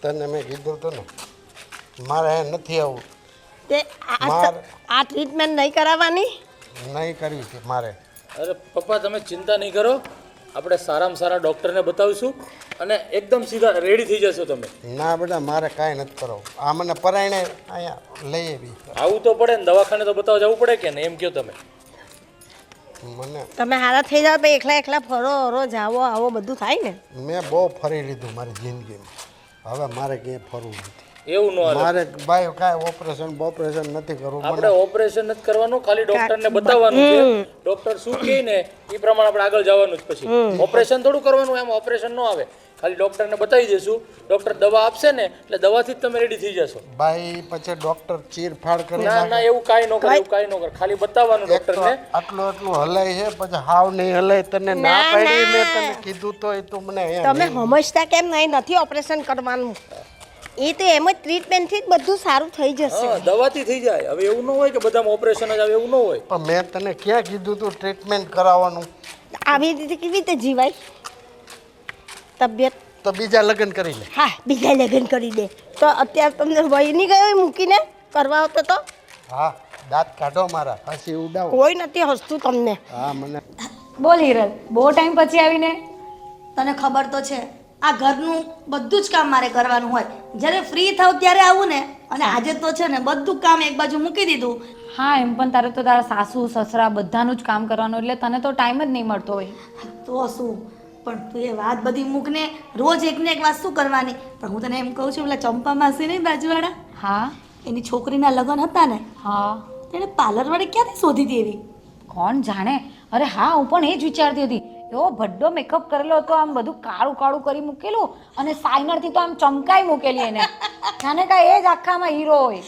તને મેં કીધું હતું ને મારે નથી આવું. તે આ ટ્રીટમેન્ટ નહીં કરાવવાની? નહીં કરવી છે મારે. અરે પપ્પા તમે ચિંતા નહીં કરો, આપણે સારામાં સારા ડૉક્ટરને બતાવીશું અને એકદમ સીધા રેડી થઈ જશો તમે. ના બેટા મારે કાંઈ નથી કરવું. આ મને પરાયણે અહીંયા લઈ આવી. આવું તો પડે ને, દવાખાને તો બતાવવા જવું પડે કે ને, એમ કહો તમે. મને તમે હારા થઈ જાવ તો એકલા એકલા ફરો હરો જાવો આવો બધું થાય ને. મેં બહુ ફરી લીધું મારી જિંદગીમાં. હવે મારે ક્યાંય ફરવું નથી. એવું ન હાલે. મારે ભાઈ કાંઈ ઓપરેશન નથી કરવું. આપણે ઓપરેશન નથી કરવાનું, ખાલી ડૉક્ટરને બતાવવાનું છે. ડૉક્ટર શું કહે ને એ પ્રમાણે આપણે આગળ જવાનું જ. પછી ઓપરેશન થોડું કરવાનું, એમ ઓપરેશન ન આવે. ખાલી ડૉક્ટરને બતાવી દઈશું, ડૉક્ટર દવા આપશે ને એટલે દવાથી જ તમે રેડી થઈ જશો. ભાઈ પછી ડોક્ટર ચીરફાડ કરી ના ના એવું કાંઈ ન કરે, એવું કાંઈ ન કરે, ખાલી બતાવવાનું ડૉક્ટરને. આટલું હલાય છે પછી હાવ નહીં હલાય. તને ના પાડી મેં તને કીધું તો એ તું મને તમે સમજતા કેમ નહીં? નથી ઓપરેશન કરવાનું, એ તો એમ જ ટ્રીટમેન્ટથી જ બધું સારું થઈ જશે. હા દવાથી થઈ જાય. હવે એવું ન હોય કે બધામાં ઓપરેશન જ આવે, એવું ન હોય. પણ મેં તને ક્યાં કીધું તું ટ્રીટમેન્ટ કરાવવાનું? આવી રીતે કેવી રીતે જીવાય? તબિયત તો બીજા લગ્ન કરી લે. હા બીજા લગ્ન કરી દે તો અત્યારે તમને વહી નહીં ગયો મૂકીને કરવા આવતો તો? હા દાંત કાઢો મારા, હસી ઉડાવો. કોઈ નથી હસતું તમને. હા મને બોલ હિરલ, બહુ ટાઈમ પછી આવીને. તને ખબર તો છે આ ઘરનું બધું જ કામ મારે કરવાનું હોય. જ્યારે ફ્રી થાવ ત્યારે આવું ને, અને આજે તો છે ને બધું કામ એક બાજુ મૂકી દીધું. હા એમ પણ તારે તો તારા સાસુ સસરા બધાનું જ કામ કરવાનું, એટલે તને તો ટાઈમ જ નહીં મળતો હોય. તો શું, પણ તું એ વાત બધી મૂકને રોજ એકને એક વાત શું કરવાની. પણ હું તને એમ કહું છું, પેલા ચંપા માસી નહીં બાજુવાળા, હા એની છોકરીના લગ્ન હતા ને, હા તેને પાર્લરવાળી ક્યાંથી શોધી હતી એવી? કોણ જાણે. અરે હા હું પણ એ જ વિચારતી હતી. એવો ભડ્ડો મેકઅપ કરેલો હતો, આમ બધું કાળું કાળું કરી મૂકેલું, અને સાઇનરથી તો આમ ચમકાઈ મૂકેલી એને, જાણે કાંઈ એ જ આખામાં હીરો હોય.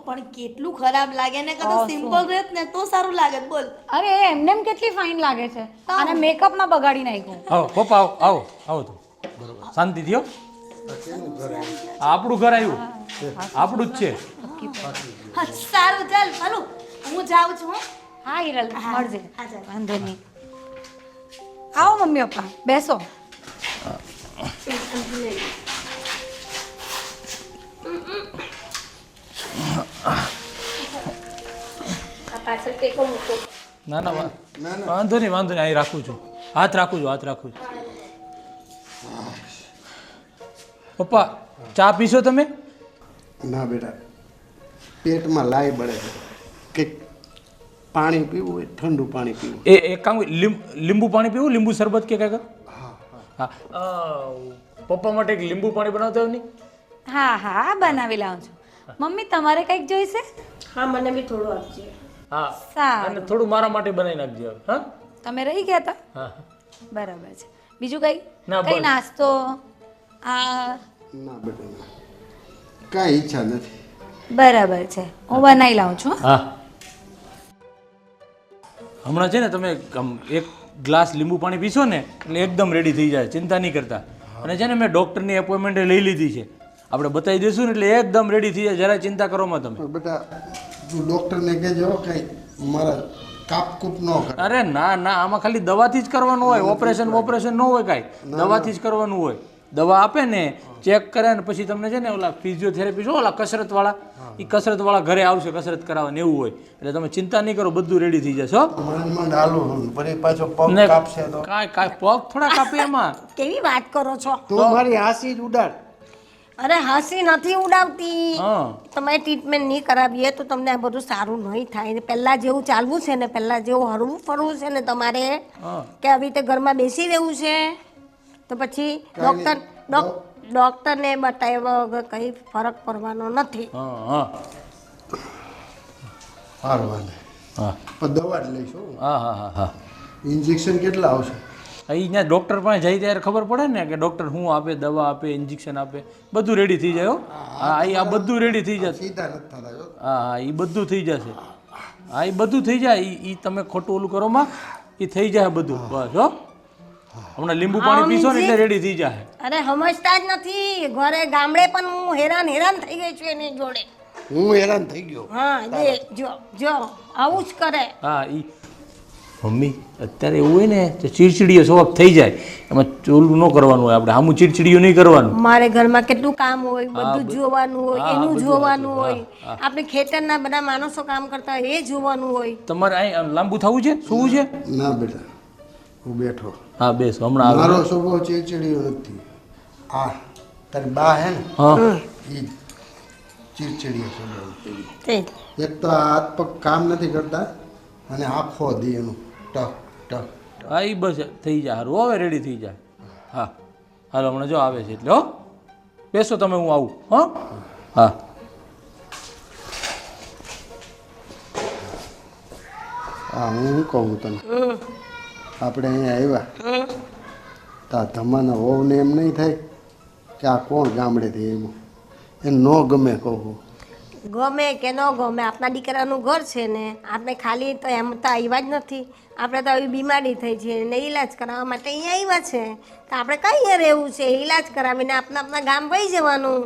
પણ કેટલું ખરાબ લાગે ને. કદાચ સિમ્પલ રહેત ને તો સારું લાગે. બોલ. અરે એમને એમ કેટલી ફાઇન લાગે છે, અને મેકઅપમાં બગાડી નાખ્યું. આવો પપ્પા આવો આવો તો બરોબર, શાંતિ થયો. આપણું ઘર આવ્યું, આપણું જ છે. હા, સારું ચાલ ચાલો હું જાઉં છું. હા હિરલ મળજે, હા, ચાલ. વાંધો નહીં. આવો મમ્મી પપ્પા બેસો. ના ના વાંધો નહીં, વાંધો નહીં, અહીં રાખું છું, હાથ રાખું છું. પપ્પા ચા પીશો તમે? ના બેટા પેટમાં લાઈ બળે છે. કંઈક પાણી પીવું હોય, ઠંડુ પાણી પીવું. એક કામ લીંબુ પાણી પીવું, લીંબુ શરબત કે કાંઈક. હા પપ્પા માટે એક લીંબુ પાણી બનાવતા હોય નહીં? હા હા બનાવી લાવું છું. મમ્મી તમારે કંઈક જોઈશે? હા મને બી થોડું આપજે. હા સારું. અને થોડું મારા માટે બનાવી નાખજો. હા તમે રહી ગયા હતા? હા બરાબર છે. બીજું કઈ ના, કઈ બસ. નાસ્તો? આ ના બેટા ના, કાંઈ ઈચ્છા નથી. બરાબર છે, હું બનાવી લાવું છું. હા હમણાં છે ને તમે એક ગ્લાસ લીંબુ પાણી પીશો ને એટલે એકદમ રેડી થઈ જાય, ચિંતા નહીં કરતા. અને છે ને મેં ડૉક્ટરની એપોઇન્ટમેન્ટ લઈ લીધી છે, આપણે બતાવી દઈશું ને એટલે એકદમ રેડી થઈ જાય, જરાય ચિંતા કરોમાં તમે. પણ બેટા તું ડૉક્ટરને કહેજો કાંઈ મારા કાપકૂપ ન કરે. અરે ના ના, આમાં ખાલી દવાથી જ કરવાનું હોય, ઓપરેશન ન હોય કાંઈ, દવાથી જ કરવાનું હોય. દવા આપે ને, ચેક કરે ને પછી તમને છે ને ઓલા ફિઝિયોથેરાપી છો ઓલા કસરતવાળા, એ કસરતવાળા ઘરે આવશે કસરત કરાવવાની, એવું હોય. એટલે તમે ચિંતા નહીં કરો, બધું રેડી થઈ જશે. માંડ હાલું પછી પાછો પગ કાપશે તો કાંઈ પગ થોડા કાપે એમાં. કેવી વાત કરો છો? તું મારી હાસી જ ઉડાડ. અરે હસી નથી ઉડાવતી. હા તમે ટ્રીટમેન્ટ નહીં કરાવીએ તો તમને આ બધું સારું નહીં થાય. પહેલાં જેવું ચાલવું છે ને, પહેલાં જેવું હરવું ફરવું છે ને તમારે, હા કે આવી રીતે ઘરમાં બેસી રહેવું છે, તો પછી ડૉક્ટરને બતાવ્યા વગર કંઈ ફરક પડવાનો નથી. હા હા સારું વાંધે હા પણ દવા જ લઈશું. હા હા હા હા ઇન્જેક્શન કેટલા આવશે? અહીંયા ડૉક્ટર પાસે જઈ ત્યારે ખબર પડે ને કે ડૉક્ટર શું આપે, દવા આપે, ઇન્જેક્શન આપે, બધું રેડી થઈ જાય. હા આ બધું રેડી થઈ જશે. સીધા નથી થતા જો. હા હા એ બધું થઈ જશે. હા એ બધું થઈ જાય. એ તમે ખોટું ઓલું કરો માં એ થઈ જાય બધું. બસ હો, હમણાં લીંબુ પાણી પીશો ને એટલે રેડી થઈ જાય. અરે સમજતા જ નથી. ઘરે ગામડે પણ હું હેરાન થઈ ગઈ છું એની જોડે. હું હેરાન થઈ ગયો. હા જો આવું જ કરે. હા મમ્મી અત્યારે એવું હોય ને તો ચીડચીડીયો સ્વભાવ થઈ જાય એમાં ચોલું ન કરવાનું હોય આપણે આમું ચીડચીડિયું નહીં કરવાનું. મારે ઘરમાં કેટલું કામ હોય, બધું જ જોવાનું હોય, હા, એનું બધું જોવાનું હા, હોય, આપણે ખેતરના બધા માણસો કામ કરતા હોય એ જોવાનું હોય. તમારે અહીં લાંબુ થવું છે, સૂવું છે? ના બેટા હું બેઠો. હા બેસ, હમણાં આવે. મારો સ્વભાવ ચીડચીડિયો નથી. આ તારી બા હે ને હા એ ચીડચીડિયો સ્વભાવ. તે એક તો આ હાથ પગ કામ નથી કરતા અને આખો દી એનું ટક ટક. હા એ બસ થઈ જાય સારું, હવે રેડી થઈ જાય. હા હાલો હમણાં જો આવે છે એટલે હો બેસો તમે, હું આવું. હો હા હા હું શું કહું તને, આપણે અહીંયા આવ્યા તો આ ધમાના વહુને એમ નહીં થાય કે આ કોણ ગામડેથી આવ્યું, એ ન ગમે કહું. ગમે કે ન ગમે, આપણા દીકરાનું ઘર છે ને, આપણે ખાલી તો એમ તો આવ્યા જ નથી. આપણે તો આવી બીમારી થઈ છે ને ઈલાજ કરાવવા માટે અહીંયા આવ્યા છે, તો આપણે કઈ અહીંયા રહેવું છે? ઈલાજ કરાવીને આપણા ગામ વહી જવાનું.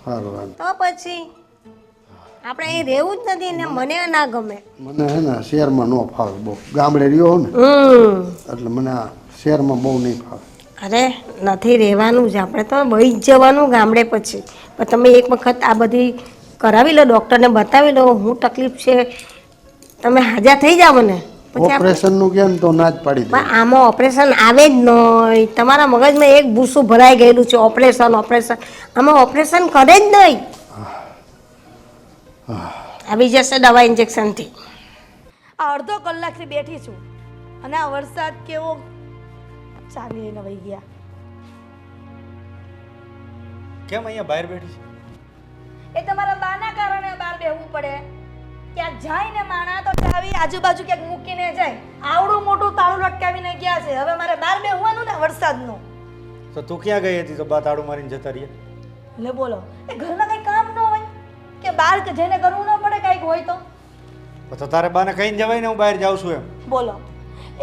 સારું હાલ. તો પછી આપણે અહીં રહેવું જ નથી ને મને ના ગમે. મને હે ને શહેરમાં ન ફાવે બહુ, ગામડે રહ્યો ને એટલે મને આ શહેરમાં બહુ નહીં ફાવે. અરે નથી રહેવાનું જ, આપણે તો વહી જ જવાનું ગામડે પછી. પણ તમે એક વખત આ બધી કરાવી લો, ડૉક્ટરને બતાવી લો હું તકલીફ છે, તમે હાજર થઈ જાવ ને પછી ઓપરેશનનું કે ને તો ના જ પાડી દે. પણ આમાં ઓપરેશન આવે જ નહીં. તમારા મગજમાં એક ભૂસું ભરાઈ ગયેલું છે, ઓપરેશન ઓપરેશન. આમાં ઓપરેશન કરે જ નહીં, આવી જશે દવા ઇન્જેક્શનથી. આ અડધો કલાકથી બેઠી છું અને આ વરસાદ કેવો ચાલી લઈને વહી ગયા. કેમ અહીંયા બહાર બેઠી છે? એ તમારા બાના કારણે બહાર બેહવું પડે. ક્યાંક જાય ને માણા તો ચાવી આજુબાજુ ક્યાંક મૂકીને જાય. આવડું મોટું તાળું લટકાવીને ગયા છે, હવે મારે બહાર બેહવાનું ને વરસાદનું. તો તું ક્યાં ગઈ હતી તો બા તાળું મારીને જતા રહ્યા? એટલે બોલો એ ઘરમાં કઈ કામ ન હોય કે બહાર કે જઈને કરવું ન પડે કંઈક હોય તો તારે બાને કહીને જવાય ને હું બહાર જાઉં છું એમ. બોલો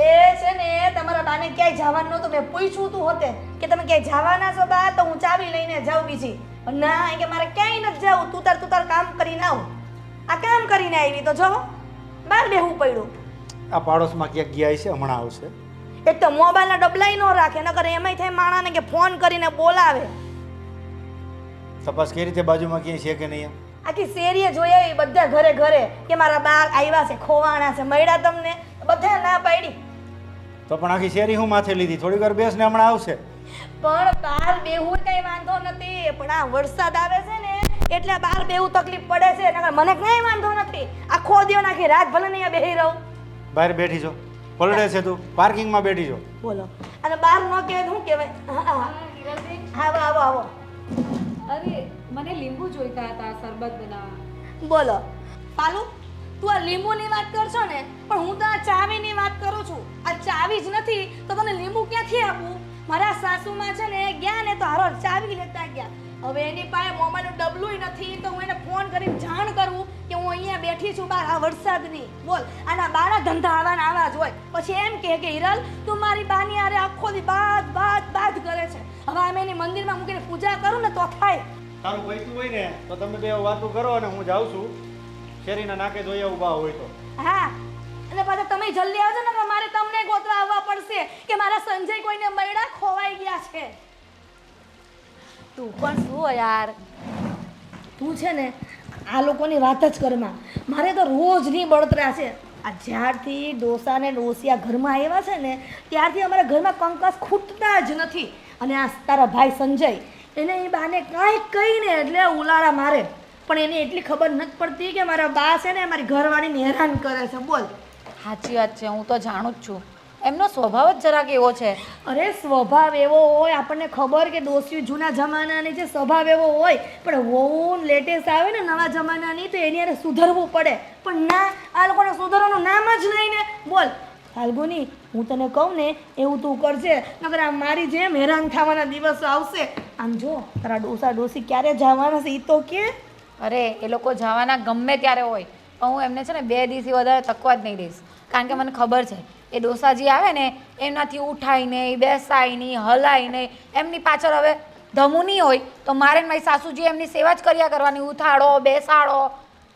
એ છે ને તમારા બાને ક્યાંય જવાનું નહોતું. મેં પૂછ્યું તું હોતે કે તમે ક્યાંય જવાના છો બા, તો હું ચાવી લઈને જાઉં બીજી. ના કે મારે ક્યાંય નથી જવું, તું તાર કામ કરીને આવું. આ કામ કરીને આવી તો જો બહાર બેહવું પડ્યું. આ પાડોશમાં ક્યાંક ગયા છે, હમણાં આવશે. એક તો મોબાઈલના ડબલાઈ ન રાખે, નકર એમાંય થાય માણાને કે ફોન કરીને બોલાવે. તપાસ કઈ રીતે બાજુમાં ક્યાંય છે કે નહીં? આખી શેરીએ જોયા બધા ઘરે ઘરે કે મારા બા આવ્યા છે, ખોવાણા છે, મળ્યા તમને? બધા ના પાડી. તો પણ આખી શેરી હું માથે લીધી, થોડી વાર બેસ ને હમણાં આવશે. પણ બહાર બેહવું કઈ વાંધો નથી, પણ આ વરસાદ આવે છે ને એટલે બહાર બેહવું તકલીફ પડે છે. નકર મને કઈ વાંધો નથી, આખો દિવસ નાખી રાત ભલે ને અહીંયા બેહી રહું. બહાર બેઠી છો, પલડે છે તું, પાર્કિંગમાં બેઠી છો. બોલો અને બહાર ન કહેવાય શું કહેવાય? આવો આવો આવો. અરે મને લીંબુ જોઈતા હતા શરબત બનાવવા. બોલો પાલુ, તું આ લીંબુની વાત કરશો ને, પણ હું તો આ ચાવીની વાત કરું છું. આ ચાવી જ નથી તો તને લીંબુ ક્યાંથી આપું? મારા સાસુમાં છે ને ગયા ને તો હારો ચાવી લેતા ગયા. હવે એની પાસે મોબાઈલનું ડબલું નથી તો હું એને ફોન કરીને જાણ કરું કે હું અહીંયા બેઠી છું બહાર આ વરસાદની. બોલ આના બાના ધંધા આવાના આવા જ હોય. પછી એમ કહે કે હિરલ તું મારી બાની આરે આખો દી બાદ કરે છે. હવે અમે એની મંદિરમાં મૂકીને પૂજા કરું ને તો થાય. તારું વહીતું હોય ને તો તમે બે વાતો કરો અને હું જાઉં છું શેરીના નાકે જોઈએ ઊભા હોય તો. હા અને પાછા તમે જલ્દી આવજો ને, મારે તમને ગોતવા આવવા પડશે કે મારા સંજય કોઈને મળ્યા ખોવાઈ ગયા છે. તું પણ શું યાર, તું છે ને આ લોકોની વાત જ કરમાં. મારે તો રોજની બળતરા છે. આ જ્યારથી ડોસા ને ડોસિયા ઘરમાં આવ્યા છે ને ત્યારથી અમારા ઘરમાં કંકાસ ખૂટતા જ નથી. અને આ તારા ભાઈ સંજય એને એ બાને કાંઈક કહીને એટલે ઉલાળા મારે, પણ એને એટલી ખબર નથી પડતી કે મારા બા છે ને મારી ઘરવાળીને હેરાન કરે છે. બોલ સાચી વાત છે, હું તો જાણું જ છું. એમનો સ્વભાવ જ જરાક એવો છે. અરે સ્વભાવ એવો હોય, આપણને ખબર કે ડોસીઓ જૂના જમાનાની છે, સ્વભાવ એવો હોય, પણ વહુ લેટેસ્ટ આવે ને નવા જમાનાની તો એની હારે સુધરવું પડે. પણ ના, આ લોકોને સુધરવાનું નામ જ નહીં ને. બોલ ફાલ્ગુની, હું તને કહું ને એવું તું કરજે, નકર આ મારી જેમ હેરાન થવાના દિવસો આવશે. આમ જો તારા ડોસા ડોસી ક્યારે જવાના છે એ તો કે. અરે એ લોકો જવાના ગમે ત્યારે હોય, પણ હું એમને છે ને 2 દિવસથી વધારે તકવા જ નહીં દઈશ. કારણ કે મને ખબર છે એ ડોસાજી આવે ને એમનાથી ઉઠાય નહીં, બેસાય નહીં, હલાય નહીં. એમની પાછળ હવે ધમું નહીં હોય તો મારે મારી સાસુજી એમની સેવા જ કર્યા કરવાની. ઉઠાડો, બેસાડો,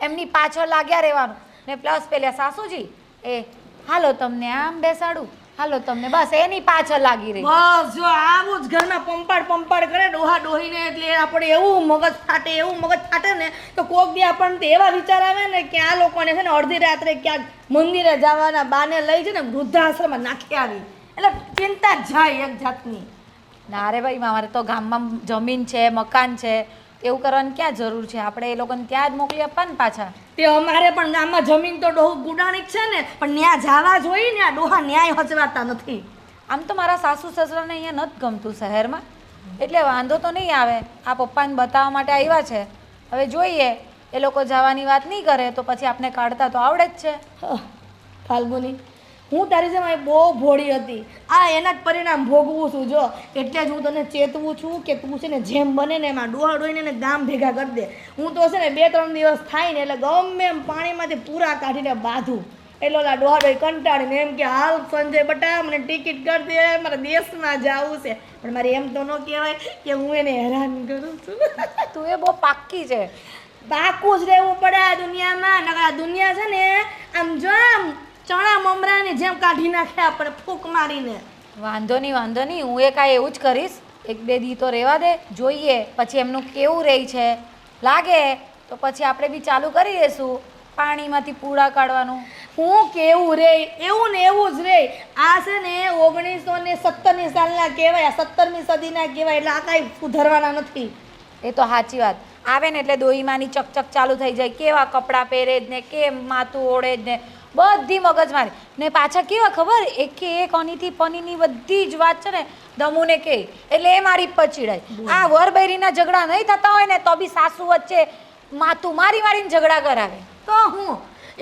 એમની પાછળ લાગ્યા રહેવાનું. ને પ્લસ પેલા સાસુજી એ હાલો તમને આમ બેસાડું, હાલો તમને, બસ એની પાછળ લાગી રહી. બસ જો આવું જ ઘરમાં પંપાડ કરે ડોહા ડોહીને, એટલે આપણે એવું મગજ ફાટે ને તો કોક દી આપણને તો એવા વિચાર આવે ને કે આ લોકોને છે ને અડધી રાત્રે ક્યાંક મંદિરે જવાના બાને લઈ છે ને વૃદ્ધાશ્રમમાં નાખી આવી, એટલે ચિંતા જ જાય એક જાતની. ના રે ભાઈ, મારે તો ગામમાં જમીન છે, મકાન છે, એવું કરવાની ક્યાં જરૂર છે? આપણે એ લોકોને ત્યાં જ મોકલી આપવા ને પાછા. તે અમારે પણ ગામમાં જમીન તો ડોહું ગુડાણી જ છે ને, પણ ન્યા જવા જોઈએ ને, આ ડોહા ન્યાય હચવાતા નથી. આમ તો મારા સાસુ સસરાને અહીંયા નથી ગમતું શહેરમાં, એટલે વાંધો તો નહીં આવે. આ પપ્પાને બતાવવા માટે આવ્યા છે, હવે જોઈએ એ લોકો જવાની વાત નહીં કરે તો પછી આપણે કાઢતા તો આવડે જ છે. ફાલ્ગુની, હું તારી જેમ બહુ ભોળી હતી, આ એના જ પરિણામ ભોગવું છું જો. એટલે જ હું તને ચેતવું છું કે તું છે ને જેમ બને ને એમાં ડોહા ડોહીને ગામ ભેગા કરી દે. હું તો છે ને 2-3 દિવસ થાય ને એટલે ગમે એમ પાણીમાંથી પૂરા કાઢીને બાંધું, એટલે ઓલા ડોહા ડોહી કંટાળીને એમ કે હાલ સંજય બટા મને ટિકિટ કરી દે, મારે દેશમાં જવું છે. પણ મારે એમ તો ન કહેવાય કે હું એને હેરાન કરું છું. તું એ બહુ પાક્કી છે. પાકું જ રહેવું પડે આ દુનિયામાં, નકર આ દુનિયા છે ને આમ જો આમ ચણા મમરાની જેમ કાઢી નાખે આપણે ફૂંક મારીને. વાંધો નહીં, હું એ કાંઈ એવું જ કરીશ. 1-2 દી તો રહેવા દે, જોઈએ પછી એમનું કેવું રહી છે. લાગે તો પછી આપણે બી ચાલુ કરી દઈશું પાણીમાંથી પૂરા કાઢવાનું. હું કેવું રે, એવું ને એવું જ રે. આ છે ને 1917ની સાલના કહેવાય, 17મી સદીના કહેવાય, એટલે આ કાંઈ સુધરવાના નથી. એ તો સાચી વાત. આવે ને એટલે દોહીમાની ચકચક ચાલુ થઈ જાય, કેવા કપડાં પહેરે જ ને, કેમ માથું ઓળે જ ને, બધી મગજમારી. ને પાછા કેવા ખબર, એકે એક અનીથી પનીની બધી જ વાત છે ને દમુને કે, એટલે એ મારી પર ચીડાય. આ વરબૈરીના ઝઘડા નહીં થતા હોય ને તો બી સાસુ વચ્ચે માથું મારીને ઝઘડા કરાવે. તો હું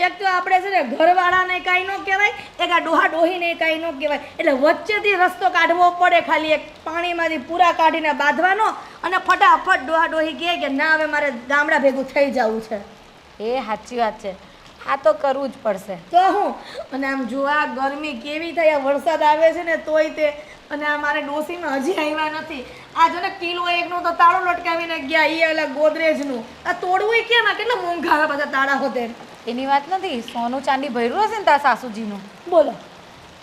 એક તો આપણે છે ને ઘરવાળાને કાંઈ ન કહેવાય, એક આ ડોહા ડોહીને કાંઈ ન કહેવાય, એટલે વચ્ચેથી રસ્તો કાઢવો પડે. ખાલી એક પાણીમાંથી પૂરા કાઢીને બાંધવાનો અને ફટાફટ ડોહા ડોહી કહે કે ના હવે મારે ગામડા ભેગું થઈ જવું છે. એ સાચી વાત છે, આ તો કરવું જ પડશે. તો હું અને આમ જો આ ગરમી કેવી થઈ, આ વરસાદ આવે છે ને તોય તે, અને આ મારે ડોસીમાં હજી આવ્યા નથી. આ જો ને કિલો 1નું તો તાળું લટકાવીને ગયા, એ અલગ ગોદરેજનું. આ તોડવું કેમ? આ કેટલા મોંઘા આવે બધા તાળા હોતે. એની વાત નથી, સોનું ચાંદી ભર્યું હશે ને તારા સાસુજીનું. બોલો,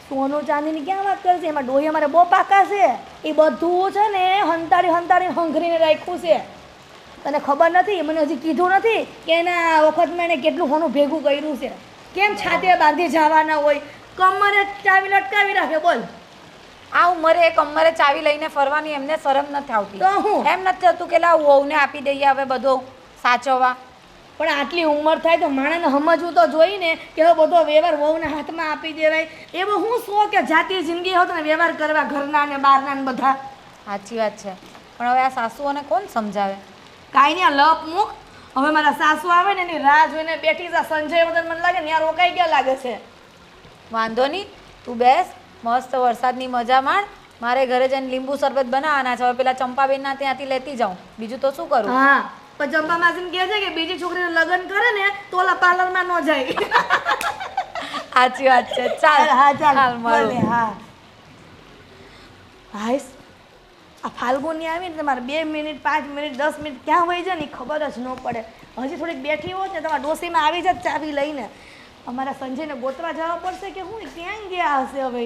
સોનું ચાંદીની ક્યાં વાત કરશે? એમાં ડોહી અમારે બહુ પાકા છે, એ બધું છે ને હંતારી હંઘરીને રાખ્યું છે. તને ખબર નથી, મને હજી કીધું નથી કે એના વખતમાં એને કેટલું સોનું ભેગું કર્યું છે. કેમ છાતે બાંધી જવાના હોય, કમરે ચાવી લટકાવી રાખે. બોલ, આ ઉંમરે એક ઉંમરે ચાવી લઈને ફરવાની એમને શરમ નથી આવતી? તો હું એમ નથી થતું કે લાવ વહુને આપી દઈએ હવે બધો સાચવવા. પણ આટલી ઉંમર થાય તો માણસને સમજવું તો જોઈને કે હવે બધો વ્યવહાર વહુના હાથમાં આપી દેવાય. એવો હું શું કે જાતિ જિંદગી હોત ને વ્યવહાર કરવા ઘરના ને બહારના ને બધા. સાચી વાત છે, પણ હવે આ સાસુઓને કોણ સમજાવે? કાંઈ નહીં, લપ મૂક. હવે મારા સાસુ આવે ને એની રાહ જોઈને બેઠી છે. સંજય વગર મને લાગે ને યાર રોકાઈ ગયા લાગે છે. વાંધો નહીં, તું બેસ, મસ્ત વરસાદની મજા માણ. મારે ઘરે જઈને લીંબુ શરબત બનાવવાના છે, હવે પેલા ચંપાબેનના ત્યાંથી લેતી જાઉં. બીજું તો શું કરું? હા, પણ ચંપા માસીને કહે છે કે બીજી છોકરીને લગ્ન કરે ને તો ઓલા પાર્લરમાં ન જાય. સાચી વાત છે. ચાલ હા ચાલ મળો. ભલે, હા હાઈસ આ ફાલ્ગુની આવી ને તમારે 2 મિનિટ 5 મિનિટ 10 મિનિટ ક્યાં વહી જાય ને એ ખબર જ ન પડે. હજી થોડીક બેઠી હોત ને તમારા ડોસીમાં આવી જાય ચાવી લઈને. અમારા સંજયને ગોતવા જવા પડશે કે હું ક્યાં ગયા હશે હવે.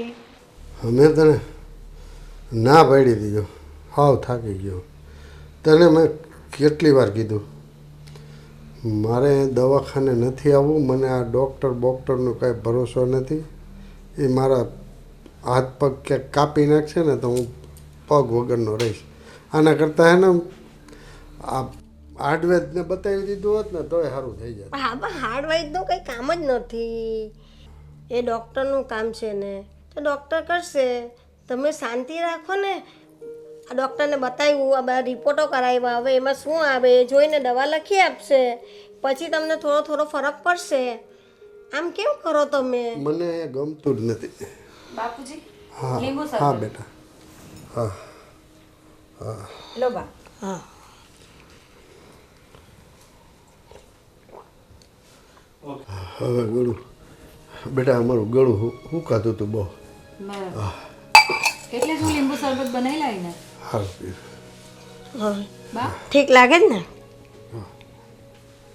અમે તને ના પાડી દીધો, હાવ થાકી ગયો. તને મેં કેટલી વાર કીધું મારે દવાખાને નથી આવવું, મને આ બોક્ટરનો કાંઈ ભરોસો નથી. એ મારા હાથ પગ ક્યાંક કાપી નાખશે ને તો હું પગ વગરનો રહીશ. આના કરતાં હે ને આ હાર્ડવેરને બતાવી દીધું હોત ને તોય સારું થઈ જાય. હા પણ હાર્ડવેરનું કંઈ કામ જ નથી, એ ડૉક્ટરનું કામ છે ને, તો ડૉક્ટર કરશે. તમે શાંતિ રાખો ને. આ ડૉક્ટરને બતાવ્યું, આ બધા રિપોર્ટો કરાવ્યા, હવે એમાં શું આવે એ જોઈને દવા લખી આપશે, પછી તમને થોડો ફરક પડશે. આમ કેમ કરો તમે? મને ગમતું જ નથી. બાપુજી, હા લીંબુ હા શરબત. બેટા, હા હા લો બા. હા હવે ગળું બેટા, અમારું ગળું હુકાતું હતું બહુ. એટલે જ હું લીંબુ શરબત બનાવી લાવીને. સારું પીવું. બા, ઠીક લાગે જ ને?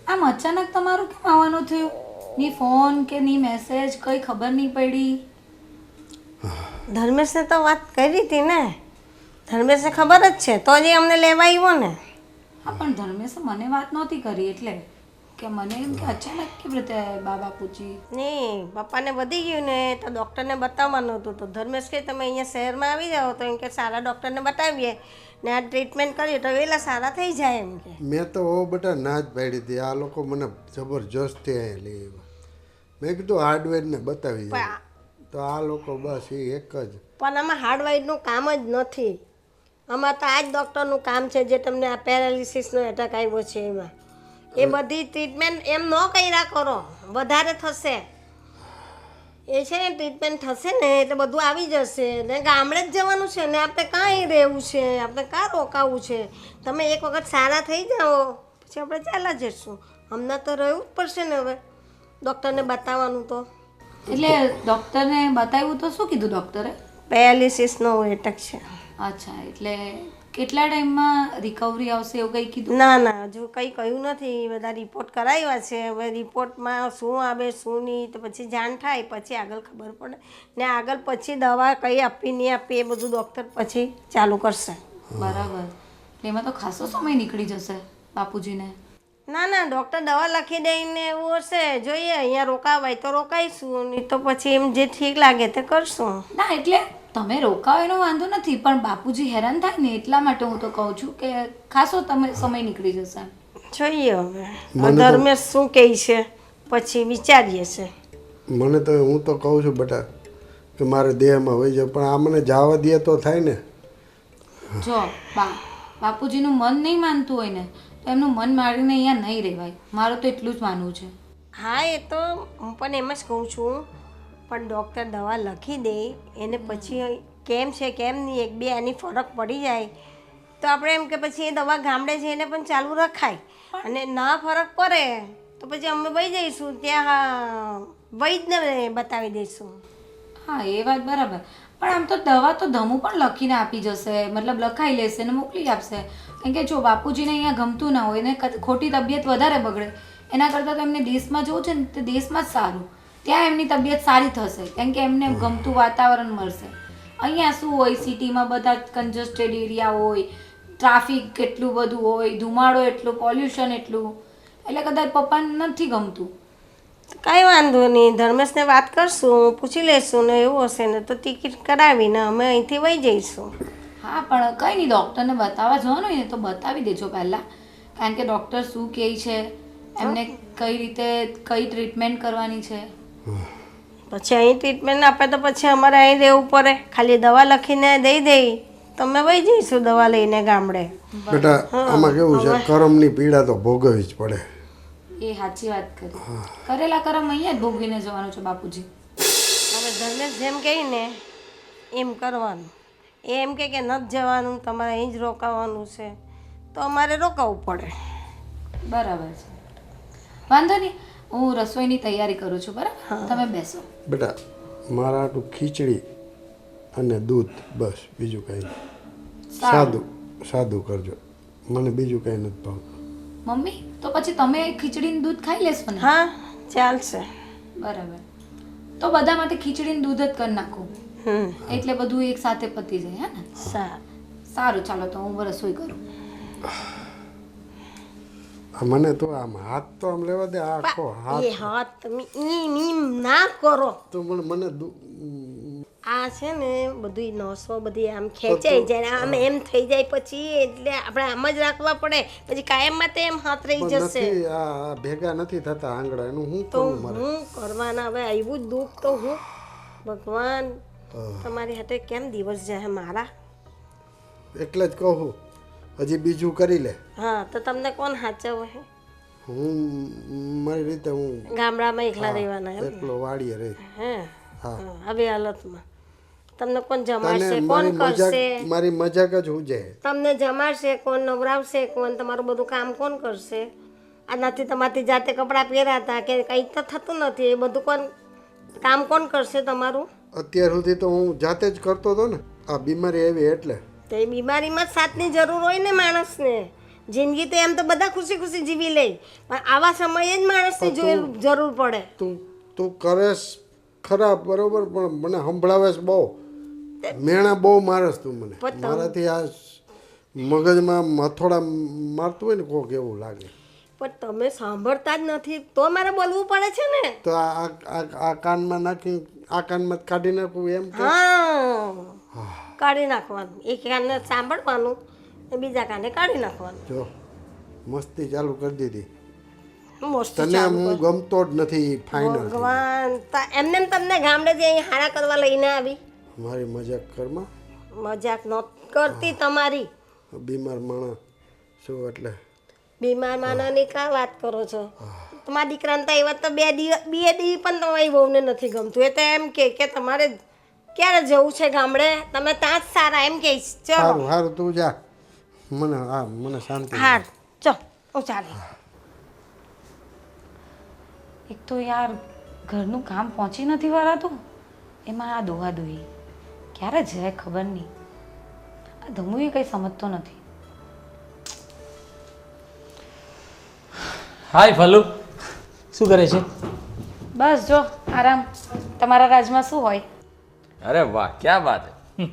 આમ અચાનક તમારું કેમ આવવાનું થયું? ની ફોન કે ની મેસેજ કઈ ખબર નહીં પડી. ધર્મેશને તો વાત કરી હતી ને, ધર્મેશને ખબર જ છે તો જ એ અમને લેવા આવ્યો ને. હા પણ ધર્મેશે મને વાત નહોતી કરી એટલે કે મને એમ કે અચાનક કેવી રીતે બાપુજી. નહીં, પપ્પાને વધી ગયું ને તો ડૉક્ટરને બતાવવાનું હતું, તો ધર્મેશ કહે તમે અહીંયા શહેરમાં આવી જાઓ તો એમ કે સારા ડૉક્ટરને બતાવીએ ને આ ટ્રીટમેન્ટ કરીએ તો વહેલા સારા થઈ જાય એમ કે. મેં તો ઓ બેટા ના જ પાડી હતી. આ લોકો મને જબરજસ્તી અહીંયા લઈ આવ્યા. મેં કીધું હાર્ડવેરને બતાવી જાય તો આ લોકો બસ એ એક જ. પણ આમાં હાર્ડવાઇડનું કામ જ નથી, આમાં તો આ જ ડૉક્ટરનું કામ છે જે તમને આ પેરાલિસિસનો એટેક આવ્યો છે એમાં. એ બધી ટ્રીટમેન્ટ એમ ન કર્યા કરો, વધારે થશે. એ છે ને ટ્રીટમેન્ટ થશે ને એટલે બધું આવી જશે ને ગામડે જ જવાનું છે ને આપણે કાંઈ રહેવું છે, આપણે કાં રોકાવું છે. તમે એક વખત સારા થઈ જાઓ પછી આપણે ચાલ્યા જઈશું. હમણાં તો રહેવું જ પડશે ને હવે ડૉક્ટરને બતાવવાનું તો. એટલે ડૉક્ટરને બતાવ્યું તો શું કીધું ડૉક્ટરે? પેરાલિસિસનો એટેક છે. અચ્છા, એટલે કેટલા ટાઈમમાં રિકવરી આવશે એવું કંઈ કીધું? ના હજુ કંઈ કહ્યું નથી. બધા રિપોર્ટ કરાવ્યા છે, હવે રિપોર્ટમાં શું આવે શું નહીં તો પછી જાણ થાય પછી આગળ ખબર પડે ને આગળ પછી દવા કઈ આપવી નહીં આપવી એ બધું ડૉક્ટર પછી ચાલુ કરશે. બરાબર, એટલે એમાં તો ખાસો સમય નીકળી જશે બાપુજીને. ના ડૉક્ટર દવા લખી દઈને એવું હશે જોઈએ અહીંયા રોકાવાય તો રોકાઈશું, નહીં તો પછી એમ જે ઠીક લાગે તે કરશું. ના એટલે તમે રોકાવો એનો વાંધો નથી પણ બાપુજી હેરાન થાય ને એટલા માટે હું તો કહું છું કે ખાસો તમે સમય નીકળી જશે. જોઈએ હવે ધર્મેશ શું કહે છે પછી વિચારીએ છે. મને તો હું તો કહું છું બેટા કે મારે દેહમાં વહી જાય પણ આ મને જવા દે તો થાય ને. જો બાપુજીનું મન નહીં માનતું હોય ને તો એમનું મન મારીને અહીંયા નહીં રહેવાય. મારું તો એટલું જ માનવું છે. હા એ તો હું પણ એમ જ કહું છું પણ ડૉક્ટર દવા લખી દે એને પછી કેમ છે કેમ નહીં એક બે આની ફરક પડી જાય તો આપણે એમ કે પછી એ દવા ગામડે જઈને પણ ચાલુ રખાય અને ના ફરક પડે તો પછી અમે વહી જઈશું ત્યાં વૈદ્યને બતાવી દઈશું. હા એ વાત બરાબર, પણ આમ તો દવા તો ધમુ પણ લખીને આપી જશે, મતલબ લખાઈ લેશે ને મોકલી આપશે. કારણ કે જો બાપુજીને અહીંયા ગમતું ના હોય ને ખોટી તબિયત વધારે બગડે એના કરતાં તો એમને દેશમાં જવું છે ને તે દેશમાં જ સારું. ત્યાં એમની તબિયત સારી થશે કેમ કે એમને ગમતું વાતાવરણ મળશે. અહીંયા શું હોય સિટીમાં બધા કન્જસ્ટેડ એરિયા હોય, ટ્રાફિક કેટલું બધું હોય, ધુમાડો એટલું, પોલ્યુશન એટલું, એટલે કદાચ પપ્પાને નથી ગમતું. કાંઈ વાંધો નહીં, ધર્મેશને વાત કરશું, પૂછી લઈશું ને એવું હશે ને તો ટિકિટ કરાવીને અમે અહીંથી વહી જઈશું. હા પણ કંઈ નહીં, ડૉક્ટરને બતાવવા જવાનું હોય ને તો બતાવી દેજો પહેલાં, કારણ કે ડૉક્ટર શું કહે છે એમને કઈ રીતે કઈ ટ્રીટમેન્ટ કરવાની છે. પછી અહીં ટ્રીટમેન્ટ આપે તો પછી અમારે અહીં રહેવું પડે, ખાલી દવા લખીને દઈ દઈ તમે વહી જઈશું દવા લઈને ગામડે. બેટા આમાં કેવું છે કરમની પીડા તો ભોગવવી જ પડે. એ સાચી વાત કરી, કરેલા કરમ અહીંયા જ ભોગવીને જવાનું છે બાપુજી. હવે ધર્મેશ જેમ કહે ને એમ કરવાનું. એ એમ કે નથી જવાનું તમારે અહીં જ રોકાવાનું છે તો અમારે રોકાવું પડે. બરાબર છે, વાંધો નહીં, હું રસોઈની તૈયારી કરું છું. બરાબર, તમે બેસો. બેટા મારા આટલું ખીચડી અને દૂધ બસ, બીજું કંઈ નહીં. સાદું કરજો, મને બીજું કંઈ નથી ભાવતું. મમ્મી તો પછી તમે ખીચડીનું દૂધ ખાઈ લેશો ને? હા ચાલશે. બરાબર, તો બધામાંથી ખીચડીનું દૂધ જ કરી નાખું એટલે બધું એક સાથે પતી જાય. હે ને? સારું, ચાલો તો હું રસોઈ કરું. મને તો આમ હાથ તો આમ લેવા દે, આખો એ હાથ તમે ઈ ના કરો તો મને આ છે ને બધી નસો બધી આમ ખેંચાઈ જાય આમ એમ થઈ જાય પછી એટલે આપણે આમ જ રાખવા પડે પછી કાયમ માટે એમ હાથ રહી જશે. આ ભેગા નથી થતા આંગળા, એનું હું તો હું કરવાના હવે આવ્યું જ દુઃખ તો હું ભગવાન તમારી હાથે કેમ દિવસ જાય મારા. એટલે જ કહું હજી બીજું કરી લે. હા તો તમને કોણ સાચવે? હું મારી રીતે હું ગામડામાં એકલા રહેવાના એમ? એકલો વાડીએ રહી. હે હવે હાલતમાં તમને કોણ જમાડશે, કોણ કરશે? મારી મજાક જ હું જાય. તમને જમાડશે કોણ, નવરાવશે કોણ, તમારું બધું કામ કોણ કરશે? આનાથી તમારી જાતે કપડાં પહેરાતા કે કંઈ તો થતું નથી, એ બધું કોણ કામ કોણ કરશે તમારું? અત્યાર સુધી તો હું જાતે જ કરતો હતો ને, આ બીમારી આવી એટલે. તો એ બીમારીમાં જ સાથની જરૂર હોય ને માણસને. જિંદગી તો એમ તો બધા ખુશી ખુશી જીવી લે, પણ આવા સમયે જ માણસની જરૂર પડે. તું કરેશ ખરા બરોબર, પણ મને સંભળાવેશ બહુ, મેણા બહુ મારસ તું મને. મારાથી આ મગજમાં મથોડા મારતું હોય ને કોક એવું લાગે. પણ તમે સાંભળતા જ નથી તો મારે બોલવું પડે છે ને. તો આ કાનમાં નાખી આ કાનમાં કાઢી નાખવું એમ કે? હા, કાઢી નાખવાનું. એક કાને સાંભળવાનું ને બીજા કાને કાઢી નાખવાનું. જો મસ્તી ચાલુ કરી દીધી. મસ્તી તને હું ગમતો જ નથી ફાઇનલ. ભગવાન, એમને તમને ગામડેથી અહીં હારા કરવા લઈને આવી. મારી મજાક કરમાં. મજાક ન કરતી તમારી. બીમાર માણસ શું એટલે? બીમાર માણસની કાં વાત કરો છો? તમારા દીકરાને તો એવા તો બે દી પણ તમારી વહુને નથી ગમતું. એ તો એમ કે તમારે ક્યારે જવું છે ગામડે, તમે ત્યાં જ સારા એમ કે. ચલો સારું તું જા, મને શાંતિ. હાર ચલ હું ચાલે. એક તો યાર ઘરનું કામ પહોંચી નથી વળાતું, એમાં આ દોહાદોહી ક્યારે જાય ખબર નહીં. આ ધમુએ કંઈ સમજતો નથી. હાય ફલુ, શું કરે છે? બસ જો આરામ. તમારા રાજમાં શું હોય? અરે વાહ, ક્યાં બાત હે.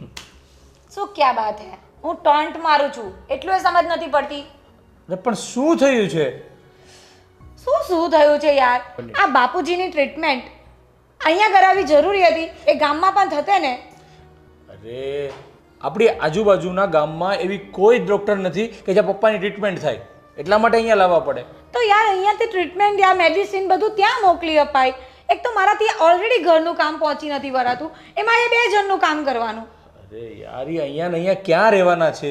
શું ક્યાં બાત હે? હું ટોન્ટ મારું છું એટલું એ સમજ નથી પડતી. અરે પણ શું થયું છે? શું થયું છે યાર? આ બાપુજીની ટ્રીટમેન્ટ અહીંયા કરાવવી જરૂરી હતી, એ ગામમાં પણ થતે ને. અરે આપણી આજુબાજુના ગામમાં એવી કોઈ ડૉક્ટર નથી કે જ્યાં પપ્પાની ટ્રીટમેન્ટ થાય, એટલા માટે અહીંયા લાવવા પડે. તો યાર અહીંયાથી ટ્રીટમેન્ટ યા મેડિસિન બધું ત્યાં મોકલી અપાય. એક તો મારાથી ઓલરેડી ઘરનું કામ પહોંચી નથી વળાતું, એમાં એ 2 જણનું કામ કરવાનું. અરે યાર એ અહીંયા ને અહીંયા ક્યાં રહેવાના છે?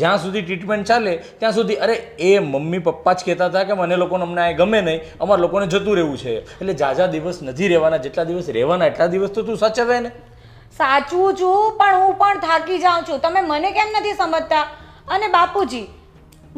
જ્યાં સુધી ટ્રીટમેન્ટ ચાલે ત્યાં સુધી. અરે એ મમ્મી પપ્પા જ કહેતા હતા કે મને લોકોને અમને આ ગમે નહીં, અમારા લોકોને જતું રહેવું છે, એટલે ઝાઝા દિવસ નથી રહેવાના, જેટલા દિવસ રહેવાના એટલા દિવસ તો તું સાચવે ને. સાચું છું, પણ હું પણ થાકી જાઉં છું. તમે મને કેમ નથી સમજતા? અને બાપુજી